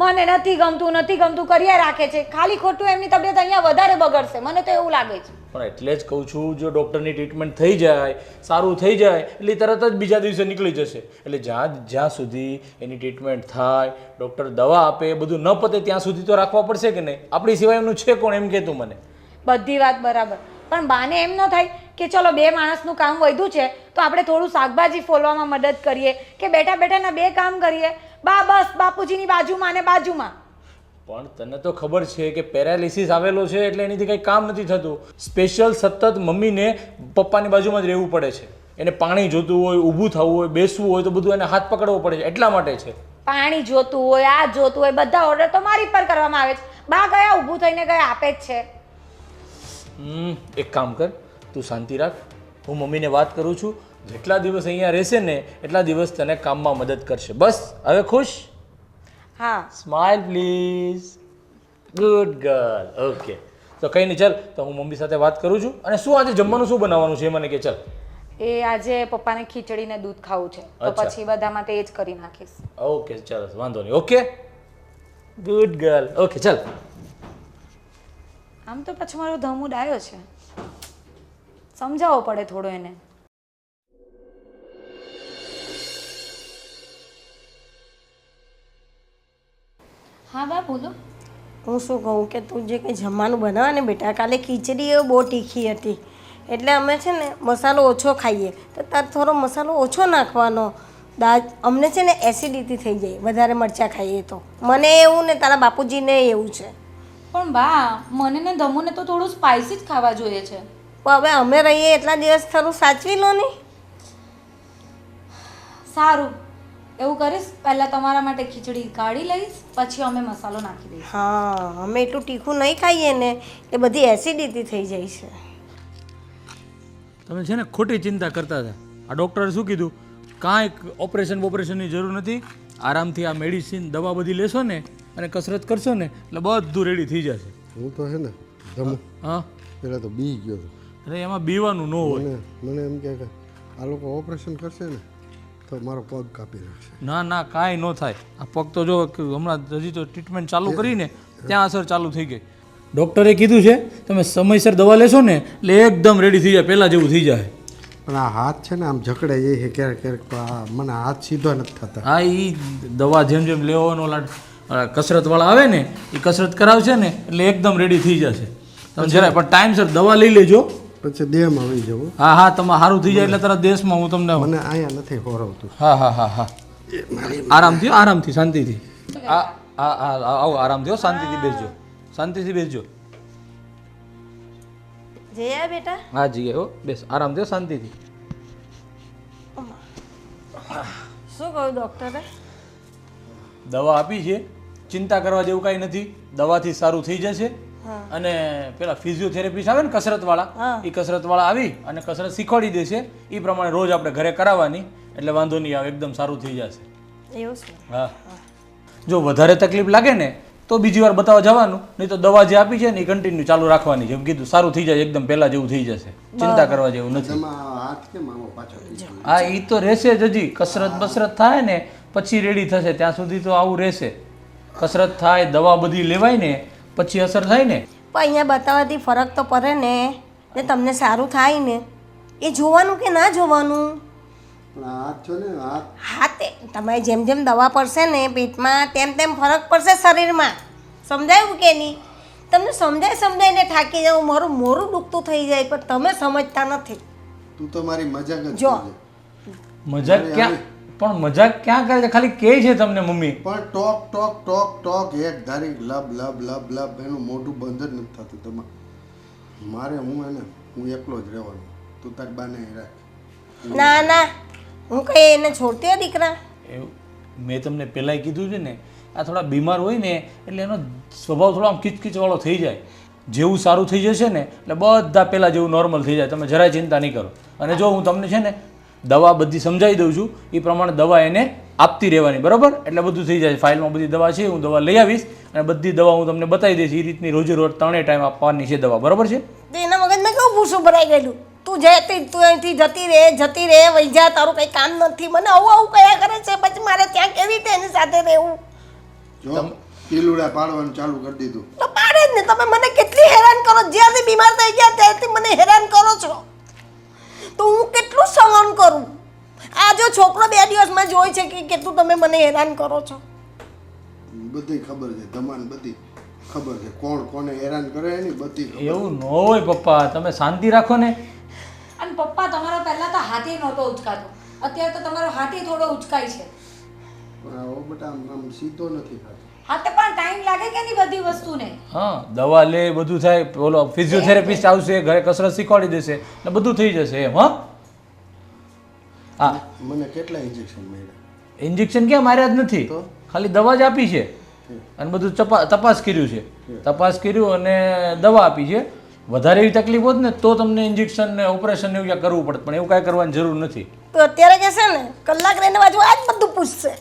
મને નથી ગમતું કર્યા રાખે છે. ખાલી ખોટું એમની તબિયત અહીંયા વધારે બગડશે, મને તો એવું લાગે છે. પણ એટલે જ કહું છું, જો ડૉક્ટરની ટ્રીટમેન્ટ થઈ જાય, સારું થઈ જાય એટલે તરત જ બીજા દિવસે નીકળી જશે. એટલે જ્યાં સુધી એની ટ્રીટમેન્ટ થાય, ડૉક્ટર દવા આપે, એ બધું ન પતે ત્યાં સુધી તો રાખવા પડશે કે નહીં? આપણી સિવાય એમનું છે કોણ? એમ કહેતું મને. બધી વાત બરાબર, પણ બાને એમ ન થાય કે ચલો 2 માણસનું કામ વધ્યું છે તો આપણે થોડું શાકભાજી ફોલવામાં મદદ કરીએ, કે બેઠા બેઠાના 2 કામ કરીએ. બસ બાપુજીની બાજુમાં ને બાજુમાં. પણ તને તો ખબર છે કે પેરાલિસિસ આવેલો છે એટલે એનાથી કંઈ કામ નથી થતું. સ્પેશિયલ સતત મમ્મીને પપ્પાની બાજુમાં જ રહેવું પડે છે. એને પાણી જોતું હોય, ઊભું થવું હોય, બેસવું હોય તો બધું એને હાથ પકડવો પડે છે, એટલા માટે છે. પાણી જોતું હોય, આ જોતું હોય, બધા ઓર્ડર તો મારી પર કરવામાં આવે છે. બા ગયા ઊભું થઈને ગયા આપે જ છે. એક કામ કર, તું શાંતિ રાખ, હું મમ્મીને વાત કરું છું. જેટલા દિવસ અહીંયા રહેશે ને એટલા દિવસ તને કામમાં મદદ કરશે. બસ હવે ખુશ? હા. Smile please. Good girl. Okay, તો કંઈ નહીં, ચાલ તો હું મમ્મી સાથે વાત કરું છું. અને શું આજે જમવાનું શું બનાવવાનું છે મને કે? ચાલ. એ આજે પપ્પાને ખીચડી ને દૂધ ખાવું છે, તો પછી બધા માટે એ જ કરી નાખીશ. ઓકે ચાલો, વાંધો નહીં. Okay, good girl. ઓકે ચાલ. આમ તો પછી મારો ધમુ ડાયો છે, સમજાવવો પડે થોડો એને. હા બા બોલો. હું શું કહું કે તું જે કંઈ જમવાનું બનાવે ને બેટા, કાલે ખીચડી એ બહુ તીખી હતી, એટલે અમે છે ને મસાલો ઓછો ખાઈએ, તો તાર થોડો મસાલો ઓછો નાખવાનો. દાળ અમને છે ને એસિડિટી થઈ જાય વધારે મરચાં ખાઈએ તો. મને એવું ને તારા બાપુજીને એવું છે. પણ બા મને ને ધમુને તો થોડું સ્પાઇસી જ ખાવા જોઈએ છે. પણ હવે અમે રહીએ એટલા દિવસ થોડું સાચવી લો ને. સારું, એવું કરીશ, પહેલાં તમારા માટે ખીચડી કાઢી લઈશ, પછી અમે મસાલો નાખી દઈશું. હા, અમે એટલું તીખું નહીં ખાઈએ ને એ બધી એસિડિટી થઈ જાય છે. તમે છે ને ખોટી ચિંતા કરતા હતા. આ ડૉક્ટરે શું કીધું? કાંઈ ઓપરેશનની જરૂર નથી. આરામથી આ મેડિસિન દવા બધી લેશો ને અને કસરત કરશો ને એટલે બધું રેડી થઈ જશે. હું તો છે ને જમું. હા, પેલા તો બી ગયો હતો. અરે એમાં બીવાનું ન હોય. મને એમ કે આ લોકો ઓપરેશન કરશે ને તો મારો પગ કાપી નાખશે. ના કાંઈ ન થાય. આ પગ તો જો હમણાં હજી તો ટ્રીટમેન્ટ ચાલુ કરીને ત્યાં અસર ચાલુ થઈ ગઈ. ડૉક્ટરે કીધું છે તમે સમયસર દવા લેશો ને એટલે એકદમ રેડી થઈ જાય, પહેલાં જેવું થઈ જાય. પણ આ હાથ છે ને આમ જકડાઈ જાય છે ક્યારેક ક્યારેક, તો આ મને હાથ સીધો નથી થતા. હા, એ દવા જેમ જેમ લેવાનો કસરતવાળા આવે ને એ કસરત કરાવશે ને એટલે એકદમ રેડી થઈ જશે. તમે જરાય પણ ટાઈમસર દવા લઈ લેજો. પછી દેહમાં આવી જવું. હા હા તમારે સારું થઈ જાય એટલે તરત દેશમાં હું તમને મને અહીંયા નથી હોરવતું. હા હા હા હા આરામથી આરામથી શાંતિથી હા હા હા આવો આરામથી હો, શાંતિથી બેસજો, શાંતિથી બેસજો. જયા બેટા હા જી હો, બેસ આરામથી હો, શાંતિથી. શું કહ્યું ડૉક્ટરે? દવા આપી છે, ચિંતા કરવા જેવું કાંઈ નથી, દવાથી સારું થઈ જશે. અને પેલા ફિઝિયોથેરાપિસ્ટ આવે ને કસરતવાળા, એ કસરતવાળા આવી અને કસરત શીખવાડી દેશે. એ પ્રમાણે રોજ આપણે ઘરે કરાવવાની એટલે વાંધો નહીં આવે, એકદમ સારું થઈ જશે. એવું છે? હા, જો વધારે તકલીફ લાગે ને તો બીજી વાર બતાવવા જવાનું, નહીં તો દવા જે આપી છે ને એ કન્ટિન્યુ ચાલુ રાખવાની. જેમ કીધું સારું થઈ જાય, એકદમ પહેલા જેવું થઈ જશે, ચિંતા કરવા જેવું નથી. હાથ કેમ આવો પાછો થઈ ગયો? હા એ તો રહેશે જ, હજી કસરત બસરત થાય ને પછી રેડી થશે, ત્યાં સુધી તો આવું રહેશે. કસરત થાય, દવા બધી લેવાય ને પછી અસર થાય ને. પણ અહીંયા બતાવવાથી ફરક તો પડે ને, ને તમને સારું થાય ને, એ જોવાનું કે ના જોવાનું? પણ આ હાથ છો ને, હાથ હા તે તમારે જેમ જેમ દવા પડશે ને પેટમાં તેમ તેમ ફરક પડશે શરીરમાં. સમજાયું કે નહીં? તમને સમજાઈને થાકી જાવ, મારું મોરું દુખતું થઈ જાય, પણ તમે સમજતા નથી. તું તો મારી મજાક જ જો. કરજે. મજાક ક્યાં, પણ મજાક ક્યાં કરે છે? ખાલી કહે છે તમને મમ્મી. પણ ટોક ટોક ટોક ટોક એક ધારી લબ લબ લબ લબ એનું મોઢું બંધ જ નથી થતું. તમારે મારે હું એકલો જ રહેવાનું. તું તારી બાને રાખ. ના ના, હું કઈ એને છોડતી હોય દીકરા? એવું મેં તમને પહેલાંય કીધું છે ને, આ થોડા બીમાર હોય ને એટલે એનો સ્વભાવ થોડો આમ કિચકિચવાળો થઈ જાય. જેવું સારું થઈ જશે ને એટલે બધા પહેલાં જેવું નોર્મલ થઈ જાય. તમે જરાય ચિંતા નહીં કરો. અને જો હું તમને છે ને દવા બધી સમજાવી દઉં છું, એ પ્રમાણે દવા એને આપતી રહેવાની, બરાબર? એટલે બધું થઈ જાય. ફાઇલમાં બધી દવા છે, હું દવા લઈ આવીશ અને બધી દવા હું તમને બતાવી દઈશ. એ રીતની રોજે રોજ 3 ટાઈમ આપવાની છે દવા, બરાબર છે? તો એના મગજમાં કેવું ભૂસું ભરાઈ ગયેલું? તું અહીંથી જતી રહે વહી જા, તારું કંઈ કામ નથી. મને આવું કયા કરે છે, પછી મારે ત્યાં કેવી રીતે એની સાથે રહેવું? જો પીલુડા પાડવાનું ચાલુ કરી દીધું. તો પાડે જ ને. તમે મને કેટલી હેરાન કરો, જ્યારથી બીમાર થઈ ગયા ત્યારથી મને હેરાન કરો છો, તો હું કેટલું સહન કરું? આ જો છોકરો 2 દિવસમાં જોઈ છે કે કેટલું તમે મને હેરાન કરો છો. બધી ખબર છે, તમારે બધી ખબર છે, કોણ કોને હેરાન કરે એની બધી ખબર. એવું ન હોય પપ્પા, તમે શાંતિ રાખો ને. અને પપ્પા તમારો પહેલા તો હાથી નહોતો ઉચકાતો, અત્યારે તો તમારો હાથી થોડો ઉચકાય છે. પણ આ બેટા આમ સીધો નથી થતો. હા તો પણ ટાઈમ લાગે કે નહીં બધી વસ્તુને? હા, દવા લે, બધું થાય, બોલો ફિઝિયોથેરાપિસ્ટ આવશે, ઘરે કસરત શીખવાડી દેશે એટલે બધું થઈ જશે એમ. હા હા, મને કેટલા ઇન્જેક્શન મળ્યા? ઇન્જેક્શન ક્યાં માર્યા જ નથી, તો? ખાલી દવા જ આપી છે અને બધું તપાસ કર્યું છે. તપાસ કર્યું અને દવા આપી છે. વધારે એવી તકલીફ હોત ને તો તમને ઇન્જેક્શન ને ઓપરેશન ને એવું ક્યાં કરવું પડે, પણ એવું કાંઈ કરવાની જરૂર નથી. તો અત્યારે કહેશે ને કલાક રહીને બાજુ આ જ બધું પૂછશે,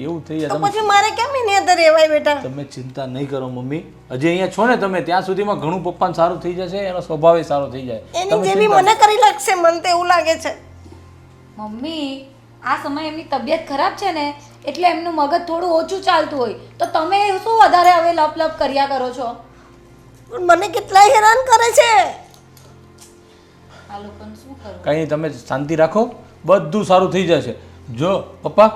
એવું થઈ તો જાય. પછી મારે કેમ એની અંદર રહેવાય બેટા? તમે ચિંતા નહીં કરો મમ્મી, હજી અહીંયા છો ને તમે, ત્યાં સુધીમાં ઘણું પપ્પાને સારું થઈ જશે, એનો સ્વભાવ સારો થઈ જાય. એની જેવી મને કરી લાગશે, મને તો એવું લાગે છે. મમ્મી આ સમયે એમની તબિયત ખરાબ છે ને એટલે એમનું મગજ થોડું ઓછું ચાલતું હોય, તો તમે શું વધારે હવે લપ કર્યા કરો છો? પણ મને કેટલા હેરાન કરે છે. આ લોકોને શું કરવું? કંઈ નહીં, તમે શાંતિ રાખો, બધું સારું થઈ જશે. જો પપ્પા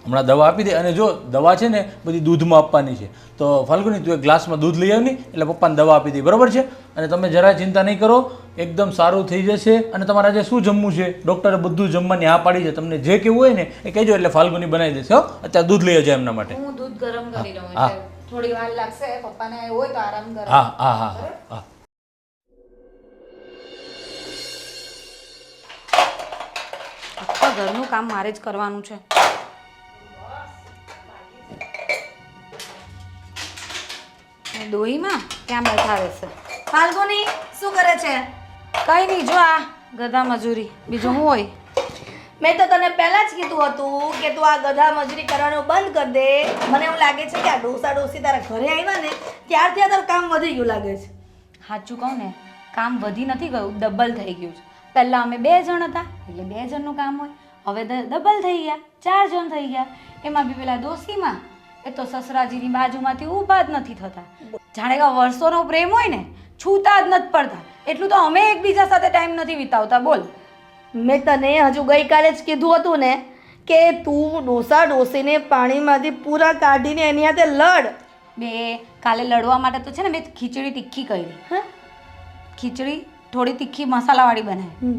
હમણાં દવા આપી દે, અને જો દવા છે ને બધી દૂધમાં આપવાની છે, તો ફાલ્ગુની તું એક ગ્લાસમાં દૂધ લઈ આવની એટલે પપ્પાને દવા આપી દે, બરાબર છે? અને તમે જરાય ચિંતા નહીં કરો, એકદમ સારું થઈ જશે. અને તમારે આજે શું જમવું છે? ડૉક્ટરે બધું જમવાની હા પાડી છે, તમને જે કેવું હોય ને એ કહેજો એટલે ફાલ્ગુની બનાવી દેશે. હો, અત્યારે દૂધ લઈ આવજો એમના માટે. હું દૂધ ગરમ કરી લઉં, હા. એટલે થોડી વાર લાગશે, પપ્પાને હોય તો આરામ કરે. હા હા હા હા. આખા ઘરનું કામ મારે જ કરવાનું છે. દોહીમાં ત્યાં બેઠા રહેશે. ફાલ્ગુની શું કરે છે? કઈ નહીં, જો આ ગધા મજૂરી, બીજું શું હોય? મેં તો તને પહેલા જ કીધું હતું કે તું આ ગધા મજૂરી કરવાનું બંધ કરી દે. મને એવું લાગે છે કે આ ડોસી તારા ઘરે આવ્યા ને ત્યારથી આ તારું કામ વધી ગયું લાગે છે. સાચું કહું ને, કામ વધી નથી ગયું, ડબલ થઈ ગયું છે. પહેલાં અમે 2 જણ હતા એટલે 2 જણનું કામ હોય, હવે ડબલ થઈ ગયા, 4 જણ થઈ ગયા. એમાં બી પેલા દોશીમાં એ તો સસરાજીની બાજુમાંથી ઊભા જ નથી થતા. જાણે કે વર્ષોનો પ્રેમ હોય ને, છૂતા જ નથી પડતા. એટલું તો અમે એકબીજા સાથે ટાઈમ નથી વિતાવતા. બોલ, મેં તને હજુ ગઈકાલે જ કીધું હતું ને કે તું ડોસા ડોસીને પાણીમાંથી પૂરા કાઢીને એની હાથે લડ. બે કાલે લડવા માટે તો છે ને મેં ખીચડી તીખી કરી. હા ખીચડી થોડી તીખી મસાલાવાળી બનાવી.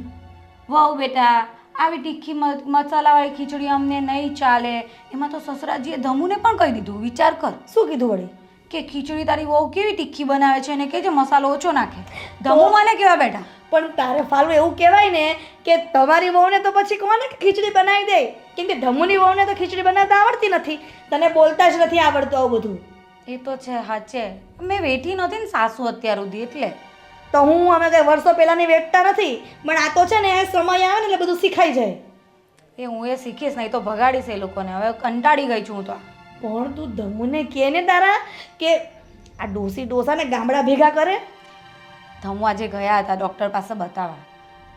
વાવ બેટા આવી તીખી મસાલાવાળી ખીચડી અમને નહીં ચાલે. એમાં તો સસરાજીએ ધમુને પણ કહી દીધું. વિચાર કર. શું કીધું વળી? કે ખીચડી તારી વહુ કેવી તીખી બનાવે છે અને કે જે મસાલો ઓછો નાખે. ધમુ મને કેવા બેટા. પણ તારે ફાલવું એવું કહેવાય ને કે તમારી વહુને તો પછી કોને કે ખીચડી બનાવી દે, કેમ કે ધમુની વહુને તો ખીચડી બનાવતા આવડતી નથી, તને બોલતા જ નથી આવડતું આવું બધું. એ તો છે હાચે. મેં વેઠી નહોતી ને સાસુ અત્યાર સુધી એટલે. તો હું અમે કંઈ વર્ષો પહેલાંની વેઠતા નથી, પણ આ તો છે ને સમય આવે ને એટલે બધું શીખાઈ જાય. એ હું એ શીખીશ નહીં તો ભગાડીશ એ લોકોને. હવે કંટાળી ગઈ છું હું તો. પણ તું ધમુને કહે ને તારા કે આ ડોસાને ગામડા ભેગા કરે. ધમુ આજે ગયા હતા ડૉક્ટર પાસે બતાવવા,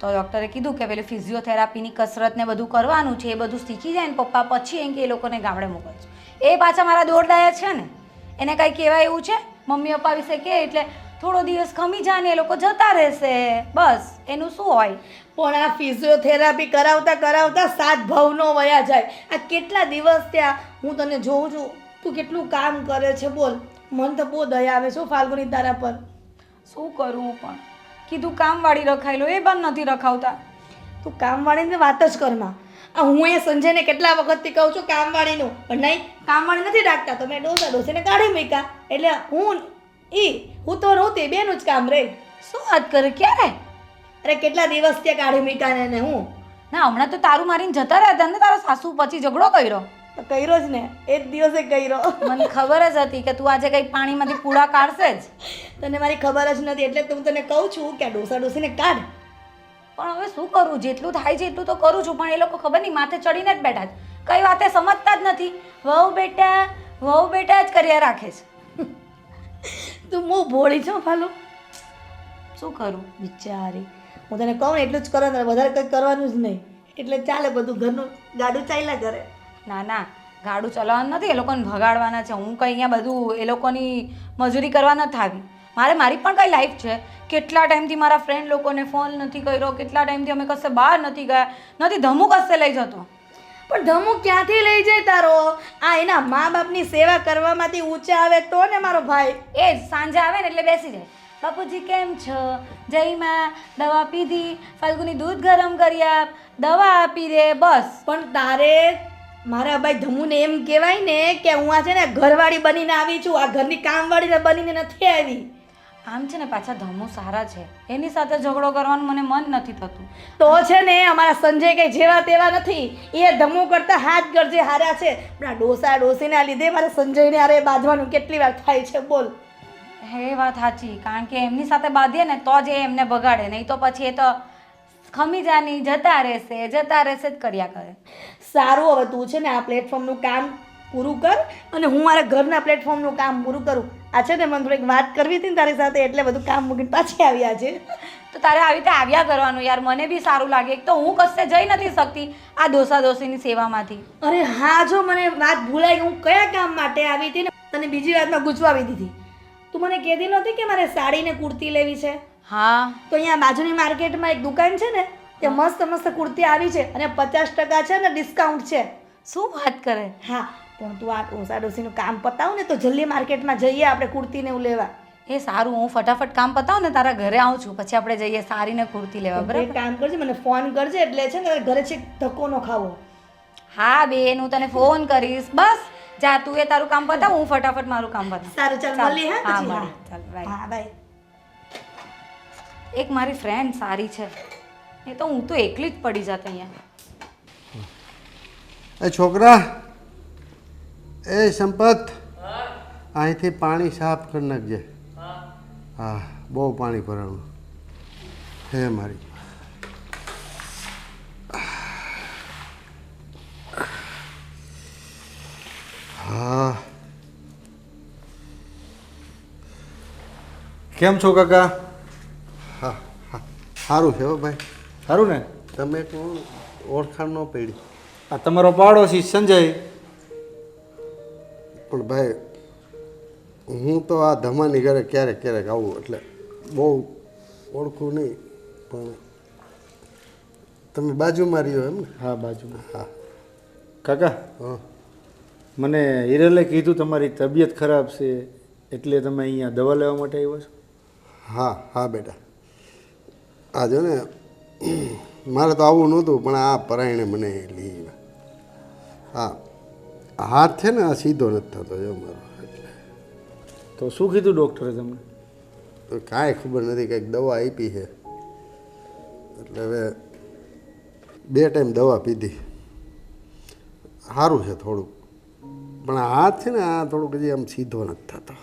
તો ડૉક્ટરે કીધું કે પેલી ફિઝિયોથેરાપીની કસરત ને બધું કરવાનું છે, એ બધું શીખી જાય ને પપ્પા પછી એમ કે એ લોકોને ગામડે મોકલજો. એ પાછા મારા દોરડાયા છે ને, એને કાંઈ કહેવાય એવું છે? મમ્મી પપ્પા વિશે કહે એટલે થોડો દિવસ ખમી જાય ને એ લોકો જતા રહેશે, બસ એનું શું હોય. પણ આ ફિઝિયોથેરાપી કરાવતા કરાવતા 7 ભાવનો વયા જાય. આ કેટલા દિવસ ત્યાં હું તને જોઉં છું, તું કેટલું કામ કરે છે બોલ. મને તો બહુ દયા આવે છે ફાલ્ગુની તારા પર. શું કરું પણ કીધું કામવાળી રખાયેલો એ પણ નથી રખાવતા. તું કામવાળીની વાત જ કરમાં. આ હું એ સંજયને કેટલા વખતથી કહું છું કામવાળીનું, પણ નહીં કામવાળી નથી રાખતા, તો મેં ડોસીને કાઢી મૂક્યા. એટલે હું તો રોતી બેનું જ કામ રહી. શું વાત કરે? ક્યારે? અરે કેટલા દિવસ ત્યાં કાઢી મૂક્યા ને હું. ના હમણાં તો તારું મારીને જતા રહ્યા હતા ને તારા સાસુ, પછી ઝઘડો કર્યો. તો કર્યો જ ને, એ જ દિવસે કર્યો. મને ખબર જ હતી કે તું આજે કંઈ પાણીમાંથી પૂડા કાઢશે જ. તને મારી ખબર જ નથી એટલે તો હું તને કહું છું કે આ ડોસીને કાઢ. પણ હવે શું કરું? જેટલું થાય છે એટલું તો કરું છું, પણ એ લોકો ખબર નહીં માથે ચડીને જ બેઠા છે. કઈ વાતે સમજતા જ નથી. વહુ બેટા જ કર્યા રાખે છે. તું બહુ ભોળી છો ફાલુ. શું કરું? બિચારી, હું તને કહું ને એટલું જ કરવાનું, વધારે કંઈ કરવાનું જ નહીં. એટલે ચાલે બધું, ઘરનું ગાડું ચાલ્યા કરે. ના ના ગાડું ચલાવવાનું નથી, એ લોકોને ભગાડવાના છે. હું કંઈ અહીંયા બધું એ લોકોની મજૂરી કરવા નથી આવી. મારી પણ કંઈ લાઈફ છે. કેટલા ટાઈમથી મારા ફ્રેન્ડ લોકોને ફોન નથી કર્યો, કેટલા ટાઈમથી અમે કશે બહાર નથી ગયા, નથી ધમુ કશે લઈ જતો. પણ ધમુ ક્યાંથી લઈ જાય તારો? આ એના મા બાપની સેવા કરવામાંથી ઊંચા આવે તો ને મારો ભાઈ. એ જ સાંજે આવે ને એટલે બેસી જાય. બાપુજી કેમ છો? જય માં, દવા પીધી? ફાલ્ગુની દૂધ ગરમ કરી આપ, દવા આપી દે, બસ. પણ તારે મારા ભાઈ ધમુને એમ કહેવાય ને કે હું આ છે ને ઘરવાળી બનીને આવી છું, આ ઘરની કામવાળીને બનીને નથી આવી. આમ છે ને પાછા ધમુ સારા છે, એની સાથે ઝઘડો કરવાનું મને મન નથી થતું. તો છે ને અમારા સંજય કંઈ જેવા તેવા નથી, એ ધમુ કરતા હાથ ગરજે હાર્યા છે. પણ આ ડોસીના લીધે મારે સંજયને હારે બાંધવાનું કેટલી વાર થાય છે બોલ. એ વાત સાચી, કારણ કે એમની સાથે બાંધીએ ને તો જ એ એમને બગાડે, નહીં તો પછી એ તો ખમી જાની જતા રહેશે જ કર્યા કરે. સારું, હવે તું છે ને આ પ્લેટફોર્મનું કામ પૂરું કર અને હું મારા ઘરના પ્લેટફોર્મનું કામ પૂરું કરું. આ છે ને મને થોડીક વાત કરવી હતી ને તારી સાથે, એટલે બધું કામ મૂકીને પાછી આવ્યા છે. તો તારે આવી રીતે આવ્યા કરવાનું યાર, મને બી સારું લાગે. એક તો હું કશે જઈ નથી શકતી આ ડોસીની સેવામાંથી. અરે હા, જો મને વાત ભૂલાઈ ગઈ, હું કયા કામ માટે આવી હતી ને તને બીજી વાતમાં ગૂંચવાવી દીધી. તું મને કહેતી નહોતી કે મારે સાડી ને કુર્તી લેવી છે? હા, તો અહીંયા બાજુની માર્કેટમાં એક દુકાન છે ને, ત્યાં મસ્ત કુર્તી આવી છે અને 50% છે ને ડિસ્કાઉન્ટ છે. શું વાત કરે? હા, પણ તું આ ડોસીનું કામ પતાવ ને તો જલ્દી માર્કેટમાં જઈએ આપણે કુર્તીને એવું લેવા. એ સારું, હું ફટાફટ કામ પતાવું ને તારા ઘરે આવું છું, પછી આપણે જઈએ સારીને કુર્તી લેવા. એક બરાબર? કામ કરજે, મને ફોન કરજે, એટલે છે ને ઘરે છે ધક્કો ન ખાવો. હા બેન, હું તને ફોન કરીશ. બસ જા, તું એ તારું કામ પતાવ, હું ફટાફટ મારું કામ પતાવ. સારું, ચાલ મળીએ. હા, હા પછી મળીએ. ચાલ બાય. હા, બાય. એક મારી ફ્રેન્ડ સારી છે, એ તો હું તો એકલી જ પડી જાત અહીંયા. એ છોકરા, એ સંપત, અહીંથી પાણી સાફ કરી નાખજે. હા, બહુ પાણી ભરાણું હે મારી. હા, કેમ છો કાકા? હા હા, સારું છે હો ભાઈ. સારું ને? તમે કોણ? ઓળખાણ ન પડી. આ તમારો પાડોશી સંજય. પણ ભાઈ, હું તો આ ધમાની ઘરે ક્યારેક આવું, એટલે બહુ ઓળખું નહીં. પણ તમે બાજુમાં રહ્યો એમ ને? હા, બાજુમાં. હા, કાકા મને હિરલે કીધું તમારી તબિયત ખરાબ છે એટલે તમે અહીંયા દવા લેવા માટે આવ્યા છો. હા હા બેટા આ જો ને મારે તો આવું નહોતું પણ આ પરાયણે મને લઈ આવ્યા. હા હાથ છે ને આ સીધો નથી થતો જો મારો એટલે તો શું કીધું ડૉક્ટરે તમને? કાંઈ ખબર નથી, કંઈક દવા આપી છે એટલે હવે 2 ટાઈમ દવા પીધી, સારું છે થોડુંક, પણ આ હાથ છે ને આ થોડુંક હજી આમ સીધો નથી થતો.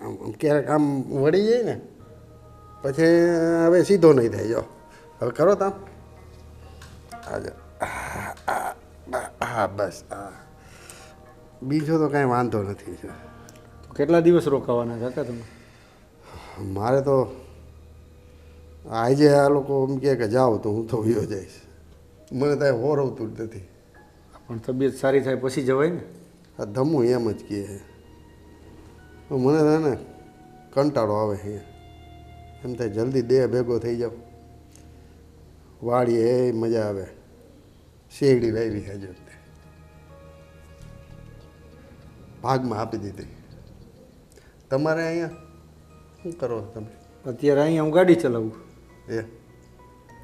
આમ ક્યારેક આમ વળી જાય ને પછી હવે સીધો નહીં થાય. જો હવે કરો તમે આજે હા બસ હા, બીજો તો કાંઈ વાંધો નથી. કેટલા દિવસ રોકાવાના કાકા તમે? મારે તો આજે આ લોકો એમ કહે કે જાઓ તો હું તો વયો જઈશ, મને ત્યાં હોરવતું જ નથી. પણ તબિયત સારી થાય પછી જવાય ને. આ ધમું એમ જ કહે મને તો ને કંટાળો આવે છે એમ થાય જલ્દી દેહ ભેગો થઈ જાવ. વાડીએ એ મજા આવે, શેરડી વાવી હજુ ભાગમાં આપી દીધી. તમારે અહીંયા શું કરો તમે? અત્યારે અહીંયા હું ગાડી ચલાવું. એ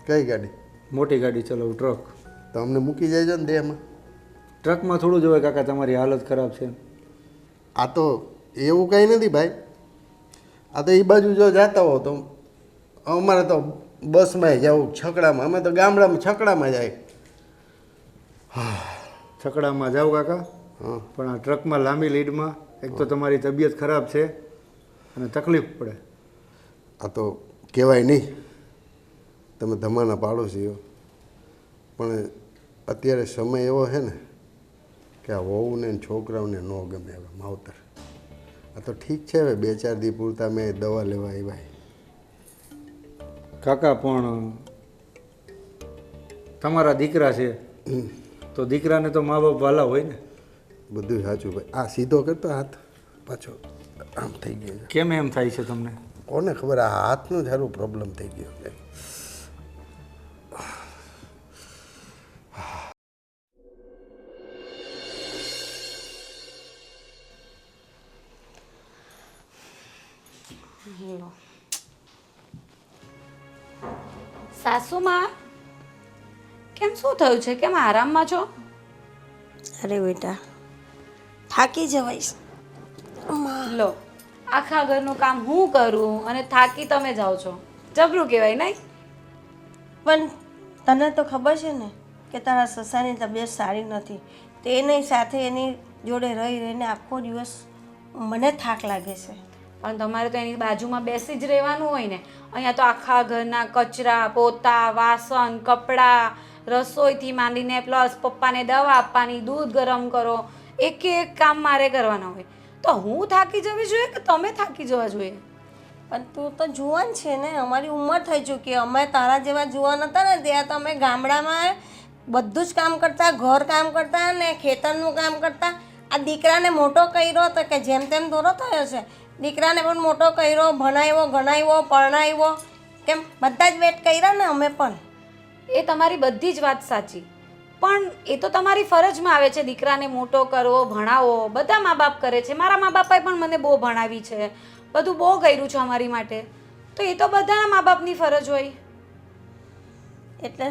કઈ ગાડી? મોટી ગાડી ચલાવું, ટ્રક. તો અમને મૂકી જાય ને દેહમાં. ટ્રકમાં થોડું જવાય કાકા, તમારી હાલત ખરાબ છે. આ તો એવું કંઈ નથી ભાઈ, આ તો એ બાજુ જો જતા હો તો અમારે તો બસમાં જવું, છકડામાં, અમે તો ગામડામાં છકડામાં જાય. છકડામાં જાઓ કાકા, હા પણ આ ટ્રકમાં લાંબી લીડમાં એક તો તમારી તબિયત ખરાબ છે અને તકલીફ પડે. આ તો કહેવાય નહીં તમે ધમાના પાડોશીઓ, પણ અત્યારે સમય એવો છે ને કે આ વહુને ને છોકરાઓને ન ગમે હવે માવતર. આ તો ઠીક છે હવે 2-4 દી પૂરતા મેં દવા લેવા આવ્યા. કાકા પણ તમારા દીકરા છે તો દીકરાને તો મા બાપ વાલા હોય ને. બધું સાચું ભાઈ. આ સીધો કરતો હાથ પાછો આમ થઈ ગયો છે. કેમ એમ થાય છે તમને? કોને ખબર, આ હાથનો જ સારું પ્રોબ્લેમ થઈ ગયો છે. સાસુમાં કેમ શું થયું છે? કેમ આરામમાં છો? અરે બેટા થાકી જવાઈશ. લો, આખા ઘરનું કામ હું કરું અને થાકી તમે જાઓ છો, જબરું કહેવાય નહીં? પણ તને તો ખબર છે ને કે તારા સસાની તબિયત સારી નથી, તો એની સાથે એની જોડે રહી રહીને આખો દિવસ મને થાક લાગે છે. પણ તમારે તો એની બાજુમાં બેસી જ રહેવાનું હોય ને. અહીંયા તો આખા ઘરના કચરા, પોતા, વાસણ, કપડાં, રસોઈથી માંડીને પ્લસ પપ્પાને દવા આપવાની, દૂધ ગરમ કરો, એક કામ મારે કરવાના હોય. તો હું થાકી જવી જોઈએ કે તમે થાકી જવા જોઈએ? પણ તું તો જુવાન છે ને, અમારી ઉંમર થઈ ચૂકી. અમે તારા જેવા જુવાન હતા ને ત્યાં તો અમે ગામડામાં બધું જ કામ કરતા, ઘર કામ કરતા ને ખેતરનું કામ કરતા. આ દીકરાને મોટો કર્યો તો કે જેમ તેમ દોરો થયો છે. દીકરાને પણ મોટો કર્યો, ભણાવ્યો, ગણાવ્યો, પરણાવ્યો, કેમ બધા જ વેટ કર્યા ને અમે પણ. એ તમારી બધી જ વાત સાચી, પણ એ તો તમારી ફરજમાં આવે છે દીકરાને મોટો કરવો, ભણાવો. બધા મા બાપ કરે છે. મારા મા બાપાએ પણ મને બહુ ભણાવી છે, બધું બહુ કર્યું છે અમારી માટે. તો એ તો બધાના મા બાપની ફરજ હોય. એટલે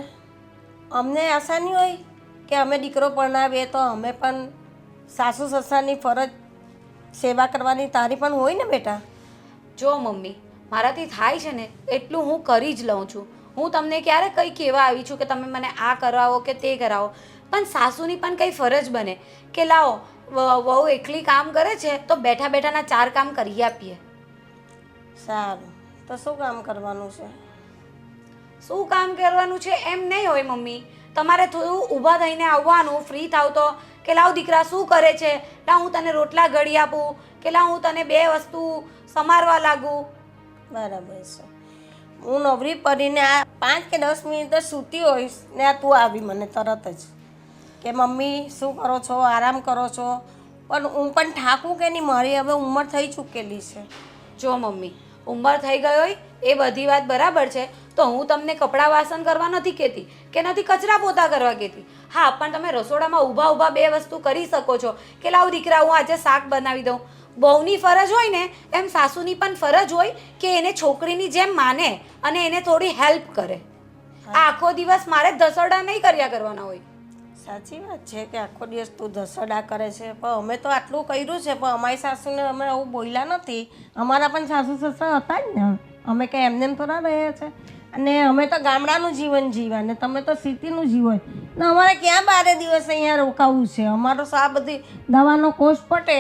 અમને આશા નહીં હોય કે અમે દીકરો પરણાવીએ તો અમે પણ સાસુ સસરાની ફરજ સેવા કરવાની તારી પણ હોય ને બેટા. જો મમ્મી, મારાથી થાય છે ને એટલું હું કરી જ લઉં છું. હું તમને ક્યારે કંઈ કહેવા આવી છું કે તમે મને આ કરાવો કે તે કરાવો, પણ સાસુની પણ કંઈ ફરજ બને કે લાવો વહુ એકલી કામ કરે છે તો બેઠા બેઠાના 4 કામ કરી આપીએ. સારું, તો શું કામ કરવાનું છે? શું કામ કરવાનું છે એમ નહીં હોય મમ્મી. તમારે થોડું ઊભા થઈને આવવાનું, ફ્રી થાવ તો કે લાવ દીકરા શું કરે છે, લાવ હું તને રોટલા ઘડી આપું, કે લાવ હું તને 2 વસ્તુ સમારવા લાગું. બરાબર છે. હું નવરી પડીને આ 5 કે 10 મિનિટ જ સૂતી હોઈશ ને આ તું આવી મને તરત જ કે મમ્મી શું કરો છો, આરામ કરો છો. પણ હું પણ થાકું કે નહીં, મારી હવે ઉંમર થઈ ચૂકેલી છે. જો મમ્મી, ઉંમર થઈ ગઈ હોય એ બધી વાત બરાબર છે, તો હું તમને કપડાં વાસણ કરવા નથી કહેતી કે નથી કચરા પોતા કરવા કહેતી. હા પણ તમે રસોડામાં ઊભા ઊભા બે વસ્તુ કરી શકો છો કે લાવ દીકરા હું આજે શાક બનાવી દઉં. બહુની ફરજ હોય ને એમ સાસુની પણ ફરજ હોય કે એને છોકરીની જેમ માને અને એને થોડી હેલ્પ કરે. આખો દિવસ મારે ધસરડા નહીં કર્યા કરવાના હોય. સાચી વાત છે કે આખો દિવસ તું ધસડા કરે છે, પણ અમે તો આટલું કર્યું છે, પણ અમારી સાસુને અમે આવું બોલ્યા નથી. અમારા પણ સાસુ સસરા હતા જ ને, અમે કંઈ એમને એમ થોડા રહ્યા છે. અને અમે તો ગામડાનું જીવન જીવ્યા ને તમે તો સિટીનું જીવન, ને અમારે ક્યાં 12 દિવસ અહીંયા રોકાવું છે? અમારો તો આ બધી દવાનો કોર્સ પટે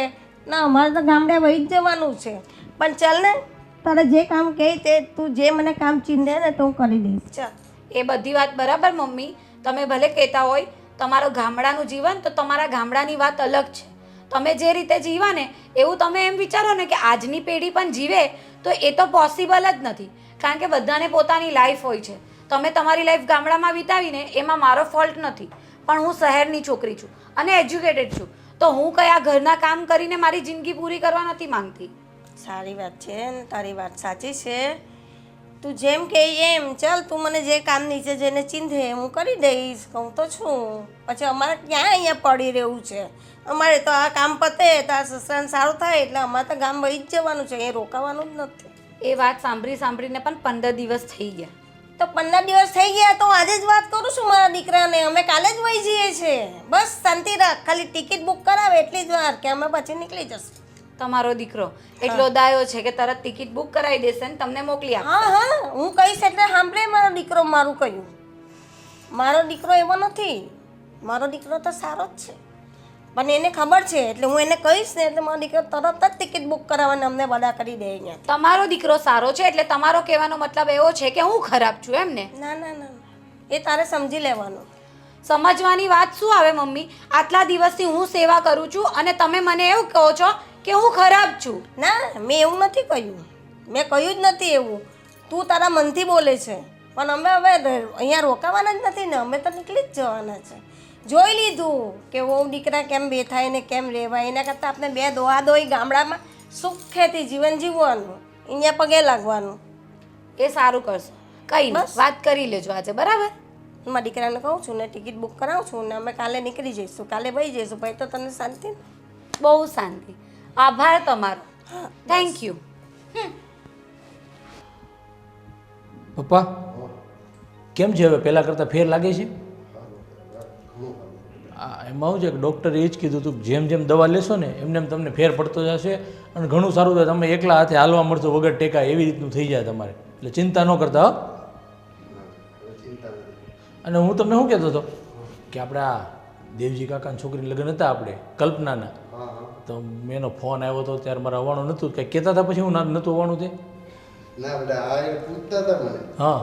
ને અમારે તો ગામડે વહી જ જવાનું છે. પણ ચાલ ને, તારે જે કામ કહે તે તું જે મને કામ ચીંધે ને તો હું કરી દઈશ. ચાલ. એ બધી વાત બરાબર મમ્મી, તમે ભલે કહેતા હોય તમારું ગામડાનું જીવન, તો તમારા ગામડાની વાત અલગ છે. તમે જે રીતે જીવા ને એવું તમે એમ વિચારો ને કે આજની પેઢી પણ જીવે, તો એ તો પોસિબલ જ નથી. કારણ કે બધાને પોતાની લાઈફ હોય છે. તમે તમારી લાઈફ ગામડામાં વિતાવીને એમાં મારો ફોલ્ટ નથી, પણ હું શહેરની છોકરી છું અને એજ્યુકેટેડ છું, તો હું કયા ઘરના કામ કરીને મારી જિંદગી પૂરી કરવા નથી માંગતી. સારી વાત છે ને, તારી વાત સાચી છે. તું જેમ કહે એમ ચાલ, તું મને જે કામ નીચે જઈને ચીંધે હું કરી દઈશ, કહું તો છું. પછી અમારે ક્યાં અહીંયા પડી રહેવું છે? અમારે તો આ કામ પતે તો આ સસરાને સારું થાય એટલે અમારે તો ગામ વહી જ જવાનું છે, એ રોકાવાનું જ નથી. એ વાત સાંભળીને પણ 15 દિવસ થઈ ગયા. તો 15 દિવસ થઈ ગયા તો આજે જ વાત કરું છું મારા દીકરાને, અમે કાલે જ વહી જઈએ છીએ. બસ શાંતિ રાખ, ખાલી ટિકિટ બુક કરાવે એટલી જ વાર કે અમે પછી નીકળી જશું. તમારો દીકરો એટલો દાયો છે કે તરત ટિકિટ બુક કરાવી દેશે ને તમને મોકલી આપશે. હા, હું કહીશ એટલે સાંભળે મારો દીકરો. મારું કહ્યું, મારો દીકરો એવો નથી, મારો દીકરો તો સારો જ છે, પણ એને ખબર છે એટલે હું એને કહીશ ને એટલે મારો દીકરો તરત જ ટિકિટ બુક કરાવવાને અમને બધા કરી દે અહીંયા. તમારો દીકરો સારો છે એટલે તમારો કહેવાનો મતલબ એવો છે કે હું ખરાબ છું એમ ને? ના ના ના, એ તારે સમજી લેવાનું. સમજવાની વાત શું આવે મમ્મી? આટલા દિવસથી હું સેવા કરું છું અને તમે મને એવું કહો છો કે હું ખરાબ છું. ના, મેં એવું નથી કહ્યું, મેં કહ્યું જ નથી એવું. તું તારા મનથી બોલે છે, પણ અમે હવે અહીંયા રોકાવાના જ નથી ને, અમે તો નીકળી જ જવાના છે. જોઈ લીધું કે વહુ દીકરા કેમ બેઠાય ને કેમ રહેવાય, એના કરતાં આપણે બે દોહા દોઈ ગામડામાં સુખેથી જીવન જીવવાનું, અહીંયા પગે લાગવાનું. એ સારું કરશો. કઈ નહીં, વાત કરી લેજો આજે, બરાબર? મારા દીકરાને કહું છું ને ટિકિટ બુક કરાવું છું ને અમે કાલે નીકળી જઈશું, કાલે વહી જઈશું. ભાઈ તો તને શાંતિ ને? બહુ શાંતિ. આભાર તમારો. Thank you. પપ્પા કેમ છે હવે? પહેલાં કરતાં ફેર લાગે છે? એમાં શું છે કે ડૉક્ટરે એ જ કીધું હતું જેમ જેમ દવા લેશો ને એમને એમ તમને ફેર પડતો જશે અને ઘણું સારું થાય. તમે એકલા હાથે હાલવા મળશો વગર ટેકા એવી રીતનું થઈ જાય તમારે, એટલે ચિંતા ન કરતા. અને હું તમને શું કહેતો હતો કે આપણે આ દેવજી કાકાના છોકરીના લગ્ન હતા આપણે કલ્પનાના, તો એનો ફોન આવ્યો હતો ત્યારે મારે આવવાનું નહોતું. કંઈ કહેતા હતા પછી હું નહોતું આવવાનું તે? ના બેટા, આ એ પૂછતા હતા મને હા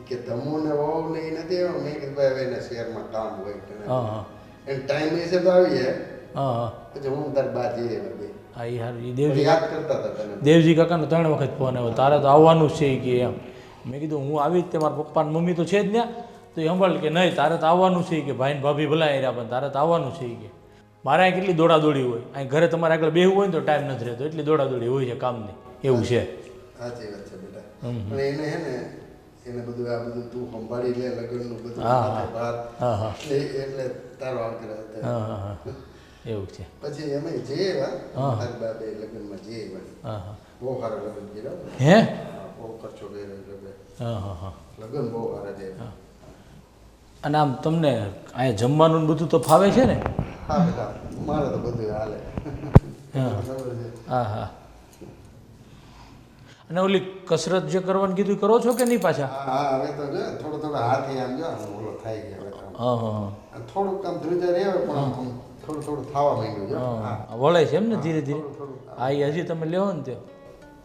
કે તમોને વહુ ને એ નથી આવ્યો. મેં કીધું ભાઈ એને શહેરમાં કામ હોય કે હા હા એને ટાઈમ વિશે તો આવી જાય. હા હા પછી હું તાર બા જઈએ બે હા એ હાર એ દેવજી યાદ કરતા હતા તને. દેવજી કાકાનો 3 વખત ફોન આવ્યો, તારે તો આવવાનું જ છે કે એમ. મેં કીધું હું આવી જ તે, મારા પપ્પા ને મમ્મી તો છે જ ત્યાં. તો એ સંભાળ કે નહીં તારે તો આવવાનું છે કે ભાઈ ને ભાભી ભલાઈ રહ્યા, પણ તારે તો આવવાનું છે કે. મારે અહીં કેટલી દોડાદોડી હોય, અહીં ઘરે તમારે આગળ બેહવું હોય ને તો ટાઈમ નથી રહેતો, એટલી દોડાદોડી હોય છે કામની. એવું છે. સાચી વાત છે બેટા. પણ એને હે ને એને બધું આ બધું તું સંભાળી લે, લગ્નનું બધું હા, માથે ભાર. હા હા એટલે તારો આગ્રહ હતો. હા હા હા એવું છે. પછી અમે જઈએ હા. તારી બાબે લગ્નમાં જઈએ. હા હા બહુ સારા લગ્ન કર્યા. હે બહુ ખર્ચો કર્યો લગ્ન. હા હા હા લગ્ન બહુ સારા છે. અને આમ તમને અહીંયા જમવાનું ને બધું તો ફાવે છે ને? હા બેટા, મારે તો બધું હાલે. હા ખબર છે. હા હા. અને ઓલી કસરત જે કરવાનું કીધું કરો છો કે નહીં પાછા? હા હવે તો જો થોડો થોડો હાથી આમ જો આમ ઓલો થાય ગયા હવે કામ. હા હા આ થોડુંક કામ ધ્રુજા રહે પણ આમ થોડું થોડું થવા માંડ્યું છે. હા હા વળાય છે એમ ને ધીરે ધીરે? થોડું થોડું. હા એ હજી તમે લેવો ને તે.